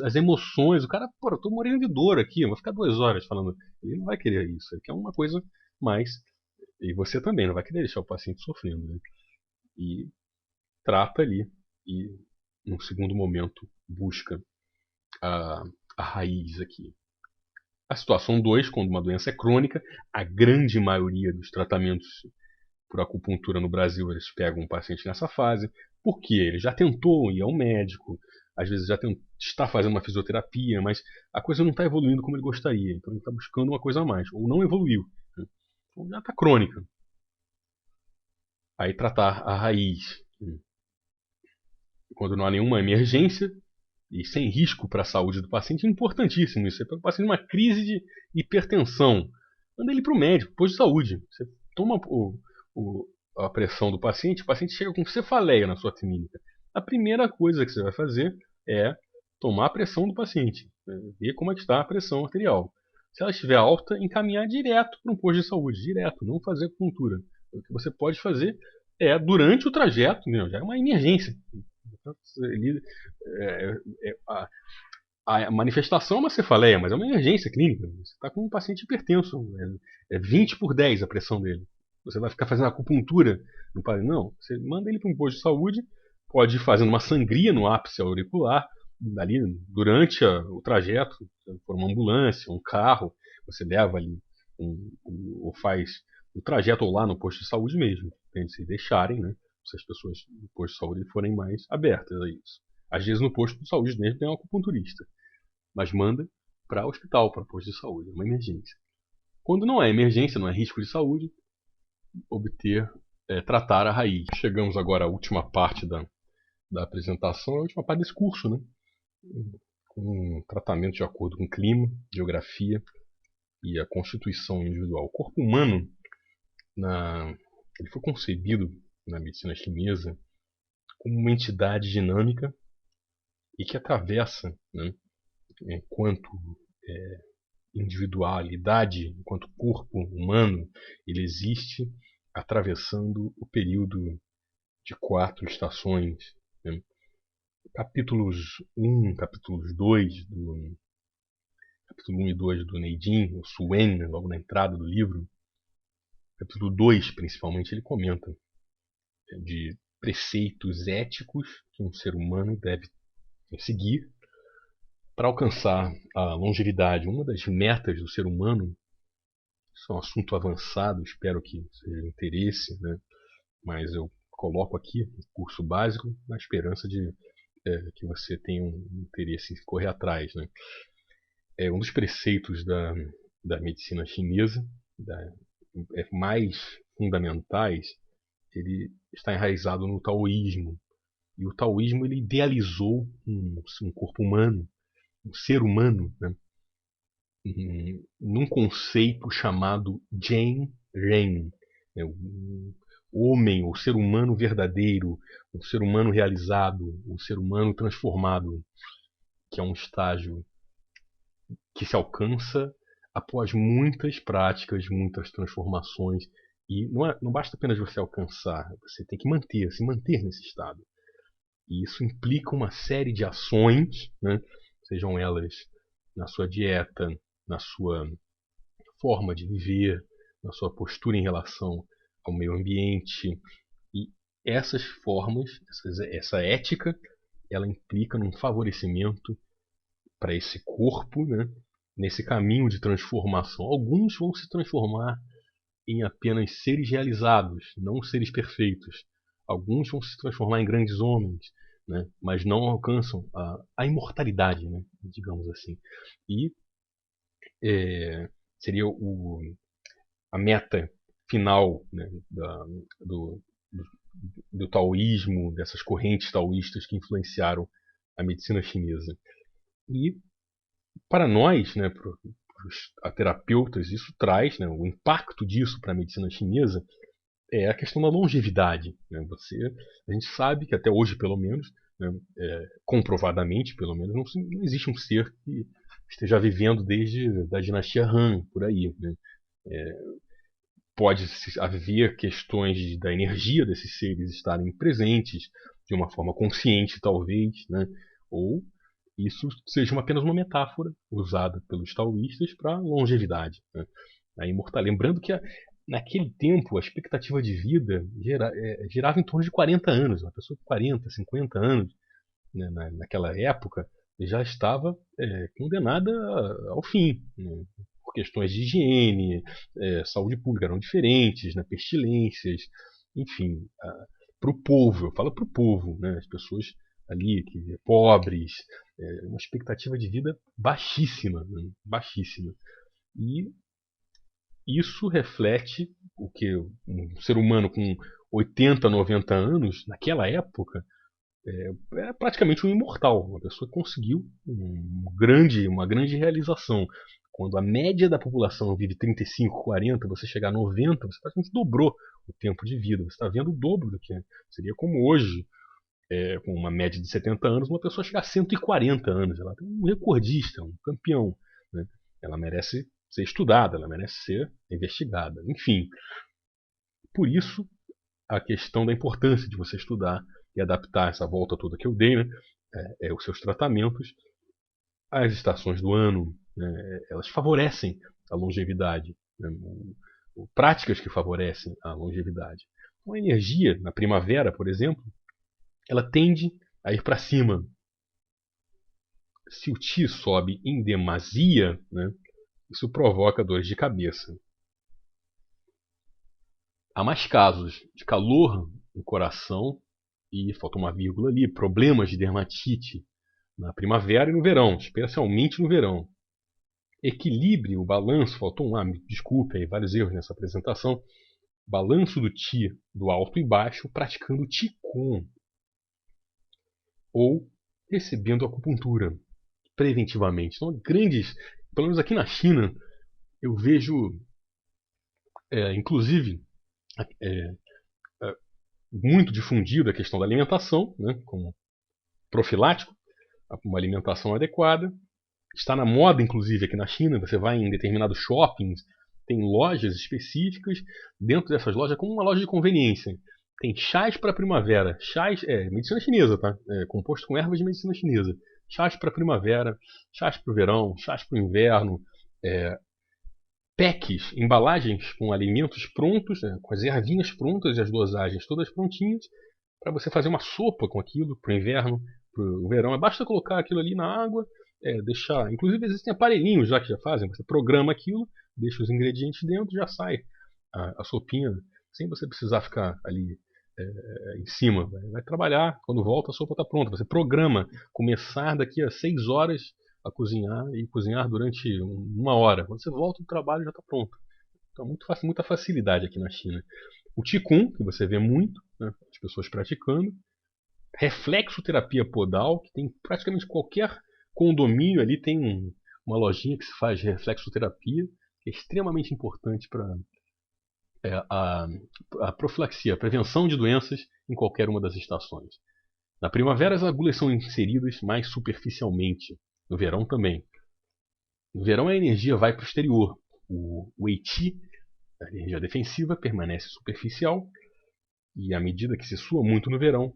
As emoções. O cara, pô, eu tô morrendo de dor aqui. Eu vou ficar 2 horas falando. Ele não vai querer isso. Ele quer uma coisa mais. E você também não vai querer deixar o paciente sofrendo, né? E trata ali. E, num segundo momento, busca a, a raiz aqui. A situação 2, quando uma doença é crônica, a grande maioria dos tratamentos por acupuntura no Brasil, eles pegam um paciente nessa fase, porque ele já tentou ir ao médico, às vezes está fazendo uma fisioterapia, mas a coisa não está evoluindo como ele gostaria, então ele está buscando uma coisa a mais, ou não evoluiu, né? Então já está crônica. Aí tratar a raiz. Quando não há nenhuma emergência, e sem risco para a saúde do paciente, é importantíssimo isso. Você pega o paciente numa crise de hipertensão, manda ele para o médico, posto de saúde. Você toma a pressão do paciente, o paciente chega com cefaleia na sua clínica. A primeira coisa que você vai fazer é tomar a pressão do paciente, né? Ver como é que está a pressão arterial. Se ela estiver alta, encaminhar direto para um posto de saúde, direto, não fazer acupuntura. O que você pode fazer é, durante o trajeto, já é uma emergência. Ele, é, é, a manifestação é uma cefaleia, mas é uma emergência clínica. Você está com um paciente hipertenso, é 20/10 a pressão dele. Você vai ficar fazendo acupuntura no paciente? Não, você manda ele para um posto de saúde, pode ir fazendo uma sangria no ápice auricular, ali durante o trajeto, se for uma ambulância, um carro, você leva ali, ou faz o trajeto ou lá no posto de saúde mesmo, se deixarem, né? se as pessoas do posto de saúde forem mais abertas a isso. Às vezes no posto de saúde mesmo tem um acupunturista, mas manda para hospital, para posto de saúde, é uma emergência. Quando não é emergência, não é risco de saúde, tratar a raiz. Chegamos agora à última parte da apresentação, a última parte desse curso, né? Com um tratamento de acordo com o clima, geografia e a constituição individual. O corpo humano, ele foi concebido na medicina chinesa como uma entidade dinâmica e que atravessa, né, enquanto individualidade, enquanto corpo humano, ele existe atravessando o período de 4 estações. Né? Capítulos 1, capítulos 2 capítulo 1 e 2 do Neijing, o Suen, né, logo na entrada do livro, capítulo 2 principalmente, ele comenta de preceitos éticos que um ser humano deve seguir para alcançar a longevidade. Uma das metas do ser humano, isso é um assunto avançado, espero que seja de interesse, né? Mas eu coloco aqui o curso básico na esperança de que você tenha um interesse em correr atrás. Né? Um dos preceitos da medicina chinesa, mais fundamentais, ele está enraizado no taoísmo. E o taoísmo ele idealizou um corpo humano, um ser humano, né? Num conceito chamado Zhen Ren, né? O homem, o ser humano verdadeiro, o ser humano realizado, o ser humano transformado, que é um estágio que se alcança após muitas práticas, muitas transformações. E não basta apenas você alcançar, você tem que se manter nesse estado. E isso implica uma série de ações, né? Sejam elas na sua dieta, na sua forma de viver, na sua postura em relação ao meio ambiente. E essas formas, essa ética, ela implica num favorecimento para esse corpo, né? Nesse caminho de transformação. Alguns vão se transformar em apenas seres realizados, não seres perfeitos. Alguns vão se transformar em grandes homens, né? Mas não alcançam a imortalidade, né? Digamos assim. E seria a meta final, né, do taoísmo, dessas correntes taoístas que influenciaram a medicina chinesa. E para nós, né, para os terapeutas, isso traz, né, o impacto disso para a medicina chinesa é a questão da longevidade. Né? A gente sabe que até hoje, pelo menos, né, comprovadamente, pelo menos, não existe um ser que esteja vivendo desde a dinastia Han, por aí. Né? Pode haver questões da energia desses seres estarem presentes de uma forma consciente, talvez, né? Ou isso seja apenas uma metáfora usada pelos taoístas para longevidade. Né? A imortalidade. Lembrando que naquele tempo a expectativa de vida girava em torno de 40 anos. Uma pessoa com 40, 50 anos, né, naquela época, já estava condenada ao fim. Né? Por questões de higiene, saúde pública eram diferentes, né? Pestilências, enfim, para o povo, eu falo para o povo, né? As pessoas ali, pobres, uma expectativa de vida baixíssima, né? Baixíssima. E isso reflete o que um ser humano com 80, 90 anos, naquela época, é praticamente um imortal. Uma pessoa que conseguiu uma grande realização. Quando a média da população vive 35, 40, você chegar a 90, você praticamente dobrou o tempo de vida. Você está vendo o dobro do que seria como hoje, com uma média de 70 anos, uma pessoa chegar a 140 anos. Ela é um recordista, um campeão. Né? Ela merece ser estudada, ela merece ser investigada. Enfim, por isso a questão da importância de você estudar e adaptar essa volta toda que eu dei, né, os seus tratamentos às estações do ano. Né, elas favorecem a longevidade, né, práticas que favorecem a longevidade. Então, a energia na primavera, por exemplo, ela tende a ir para cima. Se o Qi sobe em demasia, né, isso provoca dores de cabeça. Há mais casos de calor no coração, e faltou uma vírgula ali, problemas de dermatite na primavera e no verão, especialmente no verão. Equilíbrio, o balanço, faltou um, desculpe aí, vários erros nessa apresentação, balanço do Qi do alto e baixo, praticando Qigong, ou recebendo acupuntura preventivamente. Então, pelo menos aqui na China, eu vejo, inclusive, é, muito difundida a questão da alimentação, né, como profilático, uma alimentação adequada. Está na moda, inclusive, aqui na China. Você vai em determinados shoppings, tem lojas específicas. Dentro dessas lojas, como uma loja de conveniência, tem chás para primavera. Chás, medicina chinesa, tá? Composto com ervas de medicina chinesa. Chás para primavera, chás para o verão, chás para o inverno. Packs, embalagens com alimentos prontos, com as ervinhas prontas e as dosagens todas prontinhas, para você fazer uma sopa com aquilo para o inverno, para o verão. Basta colocar aquilo ali na água, deixar. Inclusive existem aparelhinhos já que já fazem. Você programa aquilo, deixa os ingredientes dentro, já sai a sopinha, sem você precisar ficar ali em cima. Vai trabalhar, quando volta a sopa está pronta. Você programa começar daqui a 6 horas a cozinhar e cozinhar durante 1 hora. Quando você volta do trabalho já está pronto. Então muita facilidade aqui na China. O Qigong, que você vê muito, né, as pessoas praticando. Reflexoterapia podal, que tem praticamente qualquer condomínio ali, tem uma lojinha que se faz reflexoterapia, que é extremamente importante para a profilaxia, a prevenção de doenças em qualquer uma das estações. Na primavera as agulhas são inseridas mais superficialmente, no verão também. No verão a energia vai para o exterior, o Wei Qi, a energia defensiva, permanece superficial, e à medida que se sua muito no verão,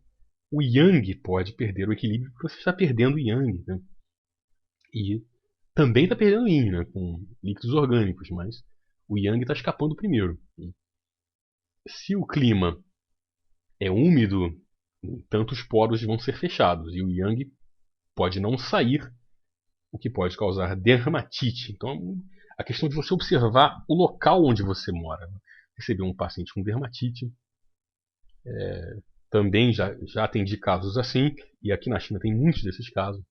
o Yang pode perder o equilíbrio, porque você está perdendo o Yang, né? E também está perdendo o Yin, né, com líquidos orgânicos, mas o Yang está escapando primeiro. Se o clima é úmido, tanto os poros vão ser fechados e o Yang pode não sair, o que pode causar dermatite. Então, a questão de você observar o local onde você mora. Receber um paciente com dermatite, também já atendi casos assim, e aqui na China tem muitos desses casos.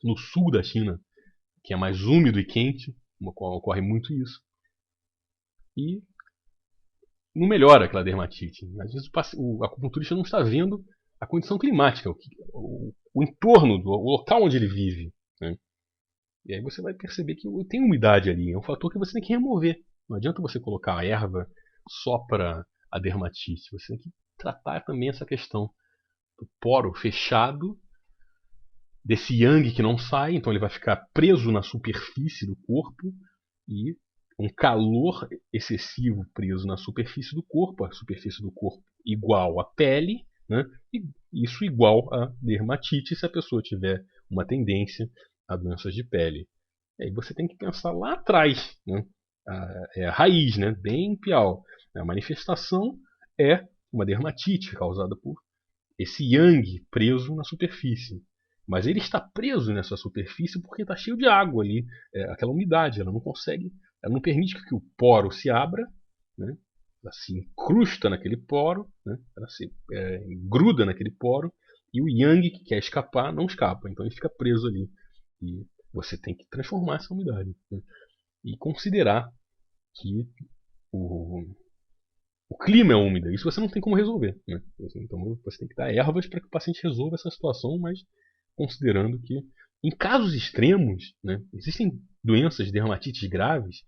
No sul da China, que é mais úmido e quente, ocorre muito isso. E não melhora aquela dermatite. Às vezes o acupunturista não está vendo a condição climática, o entorno, o local onde ele vive, né? E aí você vai perceber que tem umidade ali, é um fator que você tem que remover. Não adianta você colocar a erva só para a dermatite, você tem que tratar também essa questão do poro fechado, desse yang que não sai, então ele vai ficar preso na superfície do corpo, e um calor excessivo preso na superfície do corpo, a superfície do corpo igual à pele, né? E isso igual a dermatite se a pessoa tiver uma tendência a doenças de pele. E aí você tem que pensar lá atrás, né? A raiz, né? Bem pior. A manifestação é uma dermatite causada por esse yang preso na superfície. Mas ele está preso nessa superfície porque está cheio de água ali, aquela umidade, ela não permite que o poro se abra, né? Ela se incrusta naquele poro, né? Ela se gruda naquele poro, e o yang que quer escapar não escapa, então ele fica preso ali. E você tem que transformar essa umidade, né? E considerar que o clima é úmido. Isso você não tem como resolver, né? Então você tem que dar ervas para que o paciente resolva essa situação, mas considerando que em casos extremos, né, existem doenças de dermatites graves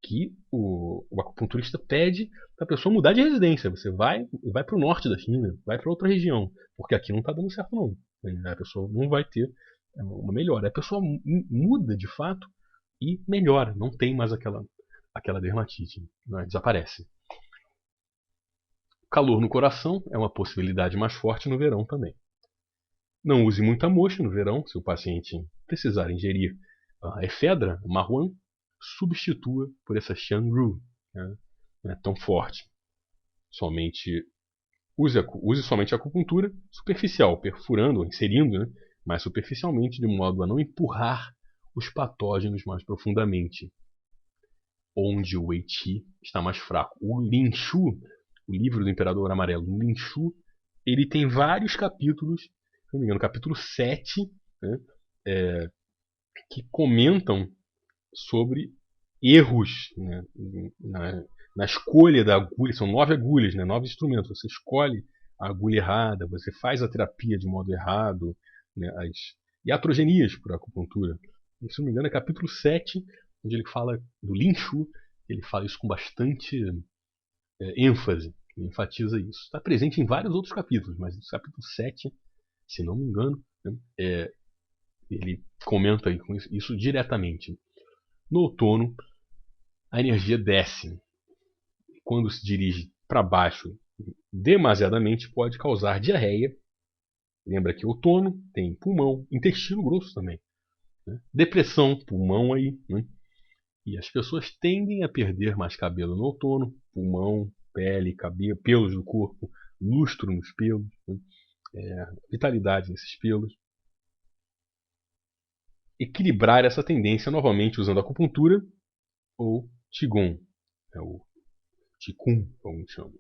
que o acupunturista pede para a pessoa mudar de residência. Você vai para o norte da China, vai para outra região, porque aqui não está dando certo não. A pessoa não vai ter uma melhora. A pessoa muda de fato e melhora, não tem mais aquela dermatite, né, desaparece. Calor no coração é uma possibilidade mais forte no verão também. Não use muita moxa no verão, se o paciente precisar ingerir a efedra, marruan, substitua por essa Shanru, né? Não é tão forte. Use somente a acupuntura superficial, perfurando ou inserindo, né, mais superficialmente, de modo a não empurrar os patógenos mais profundamente, onde o Wei Qi está mais fraco. O Lin Shu o livro do Imperador Amarelo, no Lin Shu, ele tem vários capítulos, se não me engano, capítulo 7, né, que comentam sobre erros, né, na escolha da agulha. São 9 agulhas, né, 9 instrumentos. Você escolhe a agulha errada, você faz a terapia de modo errado, né, as iatrogenias por acupuntura. E, se não me engano, é capítulo 7, onde ele fala do Lin Shu. Ele fala isso com bastante ênfase, ele enfatiza isso. Está presente em vários outros capítulos, mas no capítulo 7, se não me engano, né, ele comenta isso diretamente. No outono, a energia desce. Quando se dirige para baixo demasiadamente, pode causar diarreia. Lembra que outono tem pulmão, intestino grosso também, né? Depressão, pulmão aí, né? E as pessoas tendem a perder mais cabelo no outono, pulmão, pele, cabelo, pelos do corpo, lustro nos pelos, né? Vitalidade nesses pelos. Equilibrar essa tendência novamente usando acupuntura ou Qigong, o Qigong, como chama.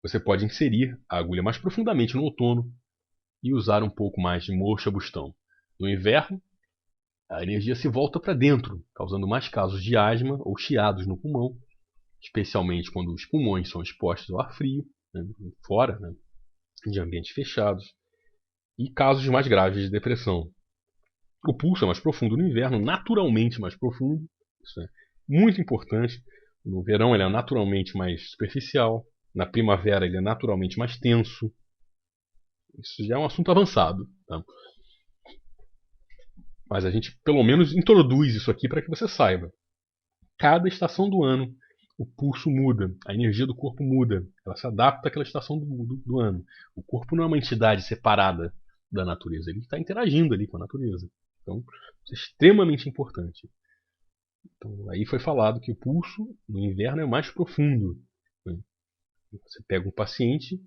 Você pode inserir a agulha mais profundamente no outono e usar um pouco mais de moxa-bustão. No inverno, a energia se volta para dentro, causando mais casos de asma ou chiados no pulmão, especialmente quando os pulmões são expostos ao ar frio, né, fora, né, de ambientes fechados, e casos mais graves de depressão. O pulso é mais profundo no inverno, naturalmente mais profundo. Isso é muito importante. No verão ele é naturalmente mais superficial. Na primavera ele é naturalmente mais tenso. Isso já é um assunto avançado, tá? Mas a gente pelo menos introduz isso aqui para que você saiba. Cada estação do ano o pulso muda, a energia do corpo muda. Ela se adapta àquela estação do ano. O corpo não é uma entidade separada da natureza. Ele está interagindo ali com a natureza. Então, isso é extremamente importante. Então, aí foi falado que o pulso no inverno é mais profundo, né? Você pega um paciente,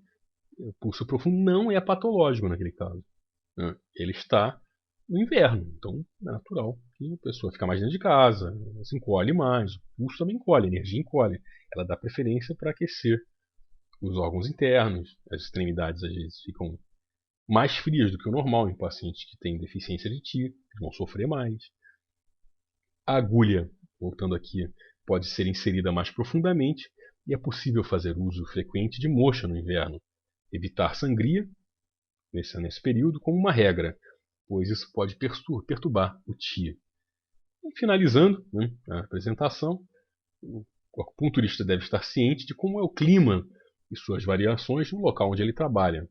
o pulso profundo não é patológico naquele caso, né? Ele está no inverno, então é natural que a pessoa fica mais dentro de casa, se encolhe mais, o pulso também encolhe, a energia encolhe. Ela dá preferência para aquecer os órgãos internos, as extremidades às vezes ficam mais frias do que o normal em pacientes que têm deficiência de Qi, eles vão sofrer mais. A agulha, voltando aqui, pode ser inserida mais profundamente e é possível fazer uso frequente de moxa no inverno. Evitar sangria nesse período como uma regra, pois isso pode perturbar o Qi. E finalizando, né, a apresentação, o acupunturista deve estar ciente de como é o clima e suas variações no local onde ele trabalha.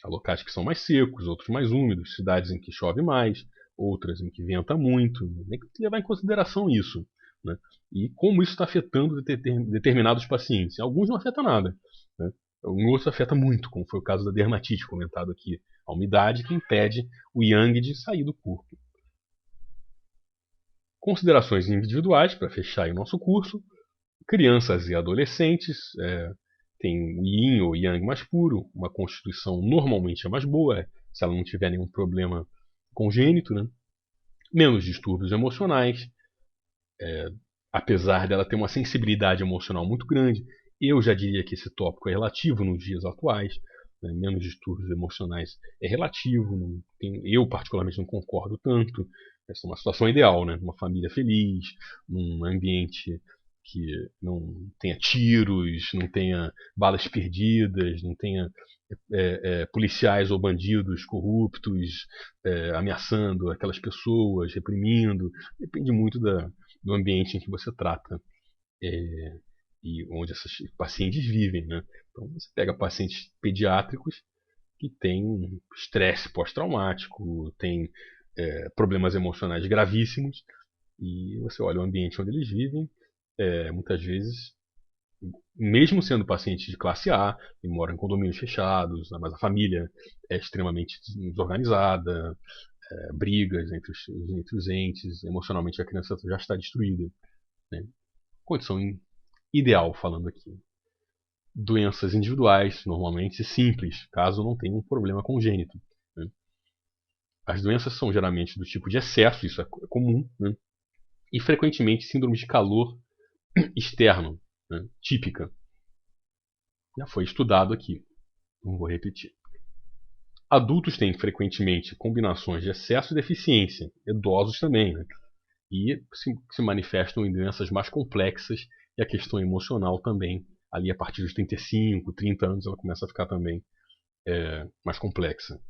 Há locais que são mais secos, outros mais úmidos, cidades em que chove mais, outras em que venta muito. Tem que levar em consideração isso, né? E como isso está afetando determinados pacientes. Em alguns não afeta nada, né? Em outros afeta muito, como foi o caso da dermatite comentado aqui. A umidade que impede o yang de sair do corpo. Considerações individuais, para fechar aí o nosso curso. Crianças e adolescentes têm o yin ou yang mais puro, uma constituição normalmente é mais boa, se ela não tiver nenhum problema congênito, né? Menos distúrbios emocionais, apesar dela ter uma sensibilidade emocional muito grande. Eu já diria que esse tópico é relativo nos dias atuais, né? Menos distúrbios emocionais é relativo, eu particularmente não concordo tanto. Essa é uma situação ideal, né? Uma família feliz, num ambiente que não tenha tiros, não tenha balas perdidas, não tenha policiais ou bandidos corruptos ameaçando aquelas pessoas, reprimindo. Depende muito do ambiente em que você trata e onde esses pacientes vivem, né? Então você pega pacientes pediátricos que têm estresse pós-traumático, têm problemas emocionais gravíssimos, e você olha o ambiente onde eles vivem, muitas vezes, mesmo sendo pacientes de classe A, e moram em condomínios fechados, mas a família é extremamente desorganizada, brigas entre os entes, emocionalmente a criança já está destruída, né? Condição ideal, falando aqui. Doenças individuais, normalmente simples, caso não tenha um problema congênito, né? As doenças são geralmente do tipo de excesso, isso é comum, né? E frequentemente síndrome de calor externo, né? Típica. Já foi estudado aqui, não vou repetir. Adultos têm frequentemente combinações de excesso e deficiência, idosos também, né? E se manifestam em doenças mais complexas e a questão emocional também, ali a partir dos 35, 30 anos, ela começa a ficar também mais complexa.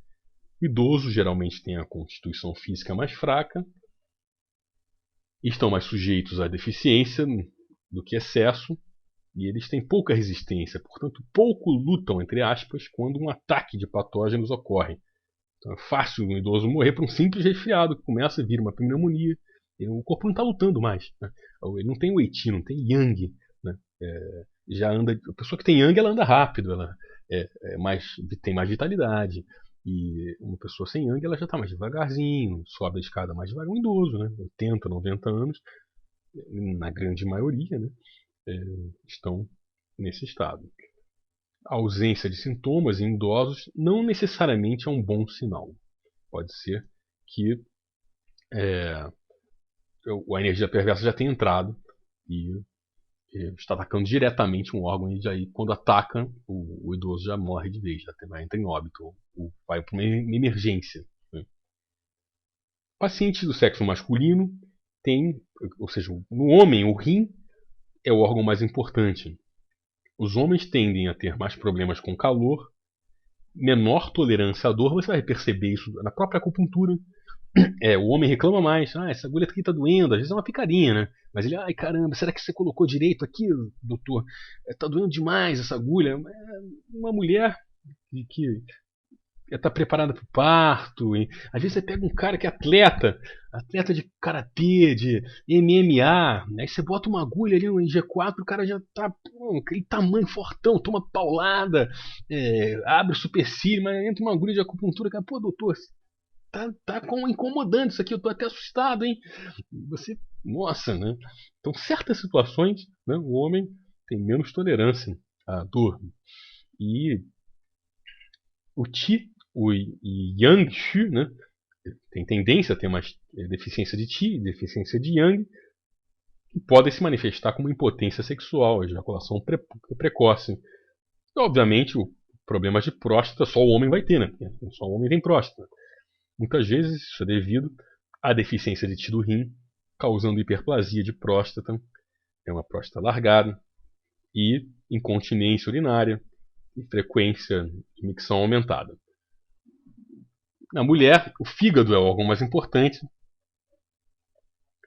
O idoso geralmente tem a constituição física mais fraca, estão mais sujeitos à deficiência do que excesso, e eles têm pouca resistência, portanto, pouco lutam, entre aspas, quando um ataque de patógenos ocorre. Então, é fácil um idoso morrer por um simples resfriado, que começa a vir uma pneumonia. O corpo não está lutando mais. Né? Ele não tem Wei-Qi, não tem Yang. Né? Já anda, a pessoa que tem Yang, ela anda rápido, ela tem mais vitalidade. E uma pessoa sem Yang, ela já está mais devagarzinho, sobe a escada mais devagar. Um idoso, né? 80, 90 anos, na grande maioria, né? Estão nesse estado. A ausência de sintomas em idosos não necessariamente é um bom sinal. Pode ser que a energia perversa já tenha entrado e está atacando diretamente um órgão e aí, quando ataca, o idoso já morre de vez, já entra em óbito ou vai para uma emergência. Né? Pacientes do sexo masculino têm, ou seja, no homem o rim é o órgão mais importante. Os homens tendem a ter mais problemas com calor, menor tolerância à dor. Você vai perceber isso na própria acupuntura. O homem reclama mais. Essa agulha aqui tá doendo. Às vezes é uma picarinha, né? Mas ele, ai caramba, será que você colocou direito aqui, doutor? Tá doendo demais essa agulha. Uma mulher que está preparada para o parto. E, às vezes você pega um cara que é atleta de karatê, de MMA, aí você bota uma agulha ali no G4, o cara já tá aquele tamanho fortão, toma paulada, abre o supercílio, mas entra uma agulha de acupuntura, cara, pô, doutor, tá incomodando isso aqui, eu tô até assustado, hein? Você, nossa, né? Então, certas situações, né, o homem tem menos tolerância à dor. E o Qi, o Yang Shu, né, tem tendência a ter mais deficiência de Qi, deficiência de Yang, que podem se manifestar como impotência sexual, ejaculação precoce. E, obviamente, problemas de próstata só o homem vai ter, né? Porque só o homem tem próstata. Muitas vezes isso é devido à deficiência de Qi do rim, causando hiperplasia de próstata, uma próstata largada, e incontinência urinária, e frequência de micção aumentada. Na mulher, o fígado é o órgão mais importante.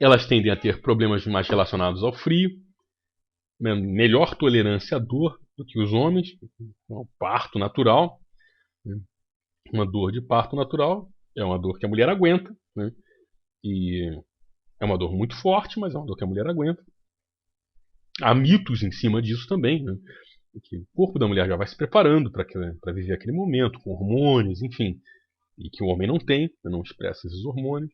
Elas tendem a ter problemas mais relacionados ao frio, melhor tolerância à dor do que os homens, o parto natural. Uma dor de parto natural é uma dor que a mulher aguenta, né? E é uma dor muito forte, mas é uma dor que a mulher aguenta. Há mitos em cima disso também, né? Que o corpo da mulher já vai se preparando para viver aquele momento, com hormônios, enfim, e que o homem não tem, não expressa esses hormônios.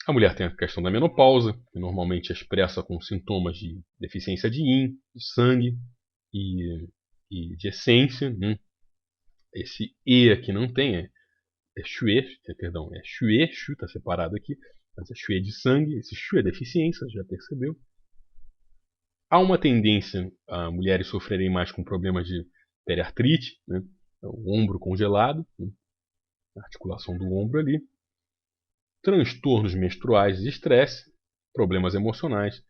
A mulher tem a questão da menopausa, que normalmente é expressa com sintomas de deficiência de yin, de sangue e de essência. Né? Esse E aqui não tem, é Xue, perdão, é Xue, Xu está separado aqui, mas é Xue de sangue, esse Xu é deficiência, já percebeu? Há uma tendência a mulheres sofrerem mais com problemas de periartrite, né? O ombro congelado, né? A articulação do ombro ali, transtornos menstruais e estresse, problemas emocionais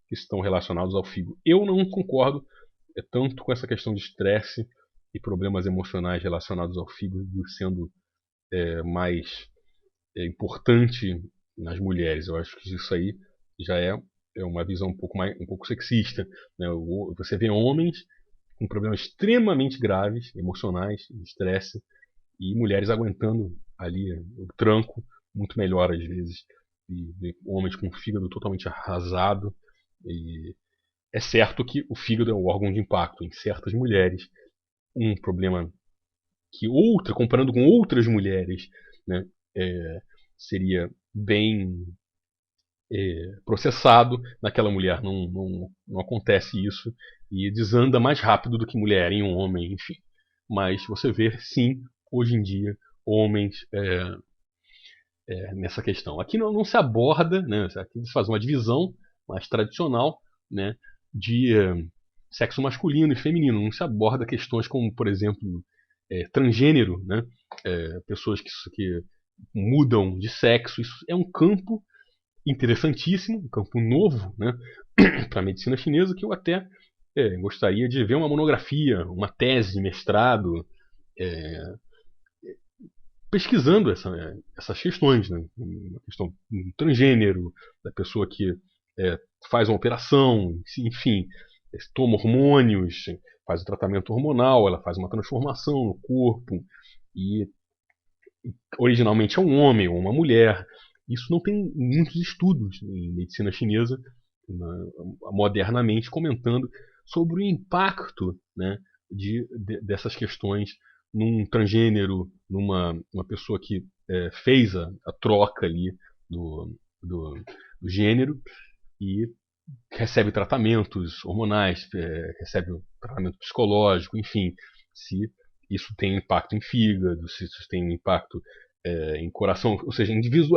que estão relacionados ao fígado. Eu não concordo tanto com essa questão de estresse e problemas emocionais relacionados ao fígado sendo mais importante nas mulheres. Eu acho que isso aí já é uma visão um pouco sexista. Né? Você vê homens com problemas extremamente graves, emocionais, de estresse, e mulheres aguentando ali o tranco muito melhor às vezes. E homens com o fígado totalmente arrasado. E é certo que o fígado é um órgão de impacto em certas mulheres. Um problema que comparando com outras mulheres, né, seria bem processado. Naquela mulher não acontece isso e desanda mais rápido do que mulher em um homem, enfim. Mas você vê, sim, hoje em dia, homens nessa questão. Aqui não se aborda, né, aqui se faz uma divisão mais tradicional, né, de sexo masculino e feminino. Não se aborda questões como, por exemplo, transgênero, né? Pessoas que mudam de sexo. Isso é um campo interessantíssimo, um campo novo, né? Para a medicina chinesa, que eu até gostaria de ver uma monografia, uma tese de mestrado, pesquisando essas questões, né? Uma questão do transgênero, da pessoa que faz uma operação, enfim, toma hormônios, faz o tratamento hormonal, ela faz uma transformação no corpo e originalmente é um homem ou uma mulher. Isso não tem muitos estudos em medicina chinesa, modernamente, comentando sobre o impacto, né, dessas questões num transgênero, numa pessoa que fez a troca ali do gênero e recebe tratamentos hormonais, recebe tratamento psicológico, enfim, se isso tem impacto em fígado, se isso tem impacto em coração, ou seja,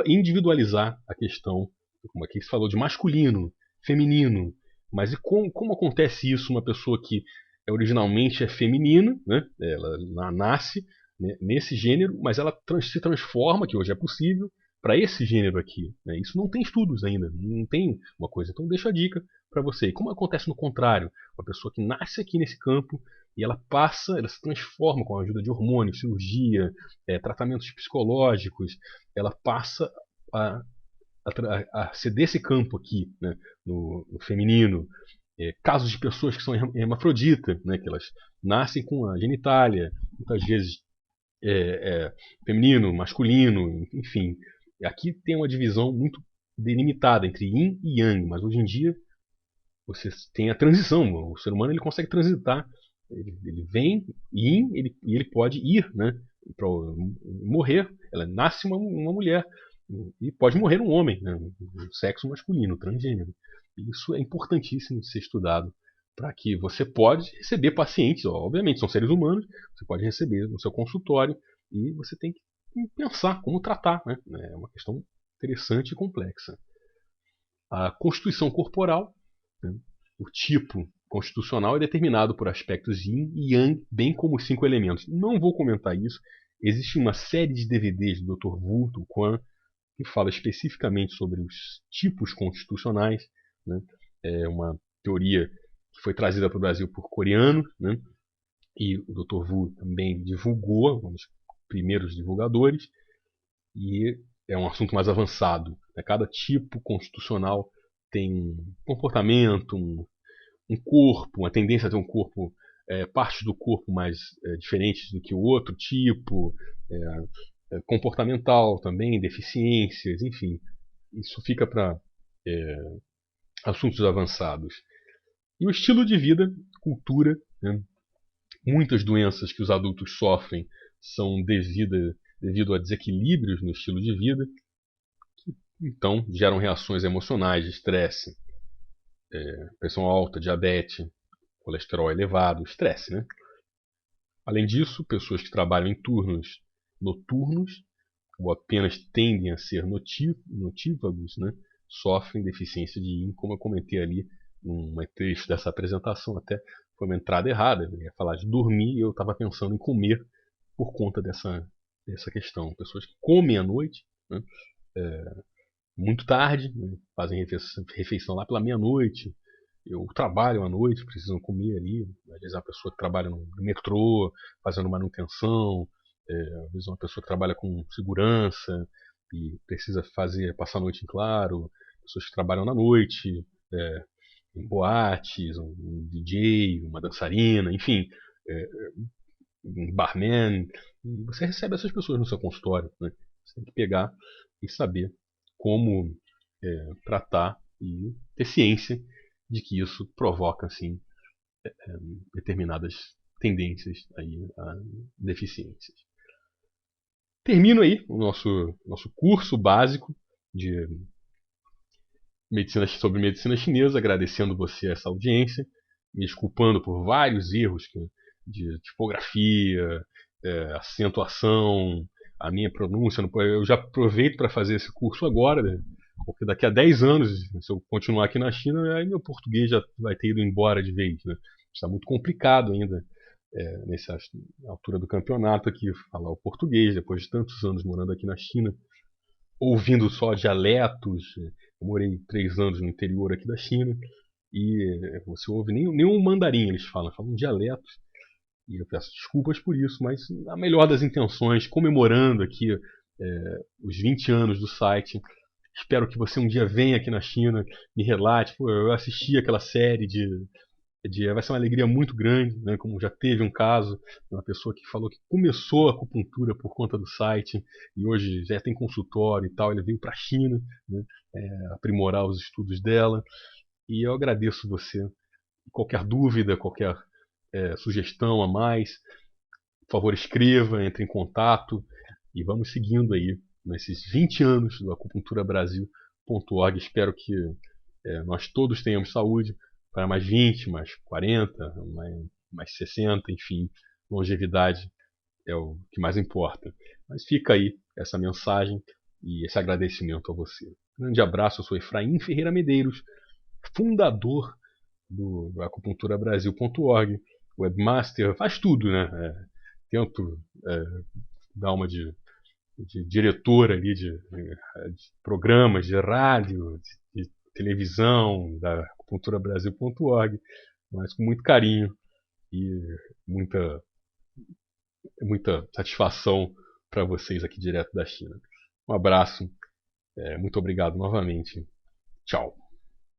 individualizar a questão, como aqui se falou, de masculino, feminino, mas e como acontece isso uma pessoa que originalmente é feminina, né? Ela nasce, né, nesse gênero, mas ela se transforma, que hoje é possível, para esse gênero aqui, né? Isso não tem estudos ainda, não tem uma coisa. Então deixa a dica para você. E como acontece no contrário, uma pessoa que nasce aqui nesse campo e ela se transforma com a ajuda de hormônios, cirurgia, tratamentos psicológicos, ela passa a ser desse campo aqui, né, no feminino. Casos de pessoas que são hermafroditas, né, que elas nascem com a genitália, muitas vezes feminino, masculino, enfim. Aqui tem uma divisão muito delimitada entre yin e yang, mas hoje em dia você tem a transição. O ser humano ele consegue transitar. Ele vem yin e ele pode ir, né, para morrer. Ela nasce uma mulher e pode morrer um homem, né, um sexo masculino, transgênero. Isso é importantíssimo de ser estudado para que você pode receber pacientes, obviamente são seres humanos, você pode receber no seu consultório e você tem que pensar como tratar, né? É uma questão interessante e complexa. A constituição corporal, né, o tipo constitucional é determinado por aspectos yin e yang, bem como os 5 elementos. Não vou comentar isso. Existe uma série de DVDs do Dr. Wu, do Quan, que fala especificamente sobre os tipos constitucionais, né? É uma teoria que foi trazida para o Brasil por coreanos, né? E o Dr. Wu também divulgou, um dos primeiros divulgadores, e é um assunto mais avançado. Cada tipo constitucional tem um comportamento, um corpo, uma tendência a ter um corpo, partes do corpo mais diferentes do que o outro tipo, comportamental também, deficiências, enfim. Isso fica para assuntos avançados. E o estilo de vida, cultura, né? Muitas doenças que os adultos sofrem são devido a desequilíbrios no estilo de vida, que então geram reações emocionais de estresse, pressão alta, diabetes, colesterol elevado, estresse, né? Além disso, pessoas que trabalham em turnos noturnos ou apenas tendem a ser notívagos, né, sofrem deficiência de yin, como eu comentei ali num trecho dessa apresentação. Até foi uma entrada errada, eu ia falar de dormir e eu estava pensando em comer por conta dessa questão. Pessoas que comem à noite, né, muito tarde, né, fazem refeição lá pela meia-noite. Eu trabalho à noite, precisam comer ali. Às vezes é uma pessoa que trabalha no metrô, fazendo manutenção. Às vezes é uma pessoa que trabalha com segurança e precisa passar a noite em claro. Pessoas que trabalham na noite, em boates, um DJ, uma dançarina, enfim, um barman. E você recebe essas pessoas no seu consultório, né? Você tem que pegar e saber como tratar e ter ciência de que isso provoca, assim, determinadas tendências aí a deficiências. Termino aí o nosso curso básico de sobre medicina chinesa, agradecendo você essa audiência, me desculpando por vários erros de tipografia, acentuação, a minha pronúncia. Eu já aproveito para fazer esse curso agora, né? Porque daqui a 10 anos, se eu continuar aqui na China, aí meu português já vai ter ido embora de vez, né? está muito complicado ainda nessa altura do campeonato aqui falar o português, depois de tantos anos morando aqui na China, ouvindo só dialetos. Eu morei 3 anos no interior aqui da China e você ouve nem um mandarim eles falam dialetos. E eu peço desculpas por isso, mas a melhor das intenções, comemorando aqui os 20 anos do site. Espero que você um dia venha aqui na China, me relate. Pô, eu assisti aquela série vai ser uma alegria muito grande, né? Como já teve um caso de uma pessoa que falou que começou a acupuntura por conta do site e hoje já tem consultório e tal. Ele veio para a China, né? Aprimorar os estudos dela. E eu agradeço você. Qualquer dúvida, qualquer sugestão a mais, por favor escreva, entre em contato e vamos seguindo aí nesses 20 anos do acupunturabrasil.org. Espero que nós todos tenhamos saúde para mais 20, mais 40, mais 60, enfim, longevidade é o que mais importa. Mas fica aí essa mensagem e esse agradecimento a você. Grande abraço, eu sou Efraim Ferreira Medeiros, fundador do acupunturabrasil.org, webmaster, faz tudo, né? Tento dar uma de diretor ali de programas de rádio, de televisão, da acupunturabrasil.org, mas com muito carinho e muita satisfação para vocês aqui direto da China. Um abraço, muito obrigado novamente. Tchau.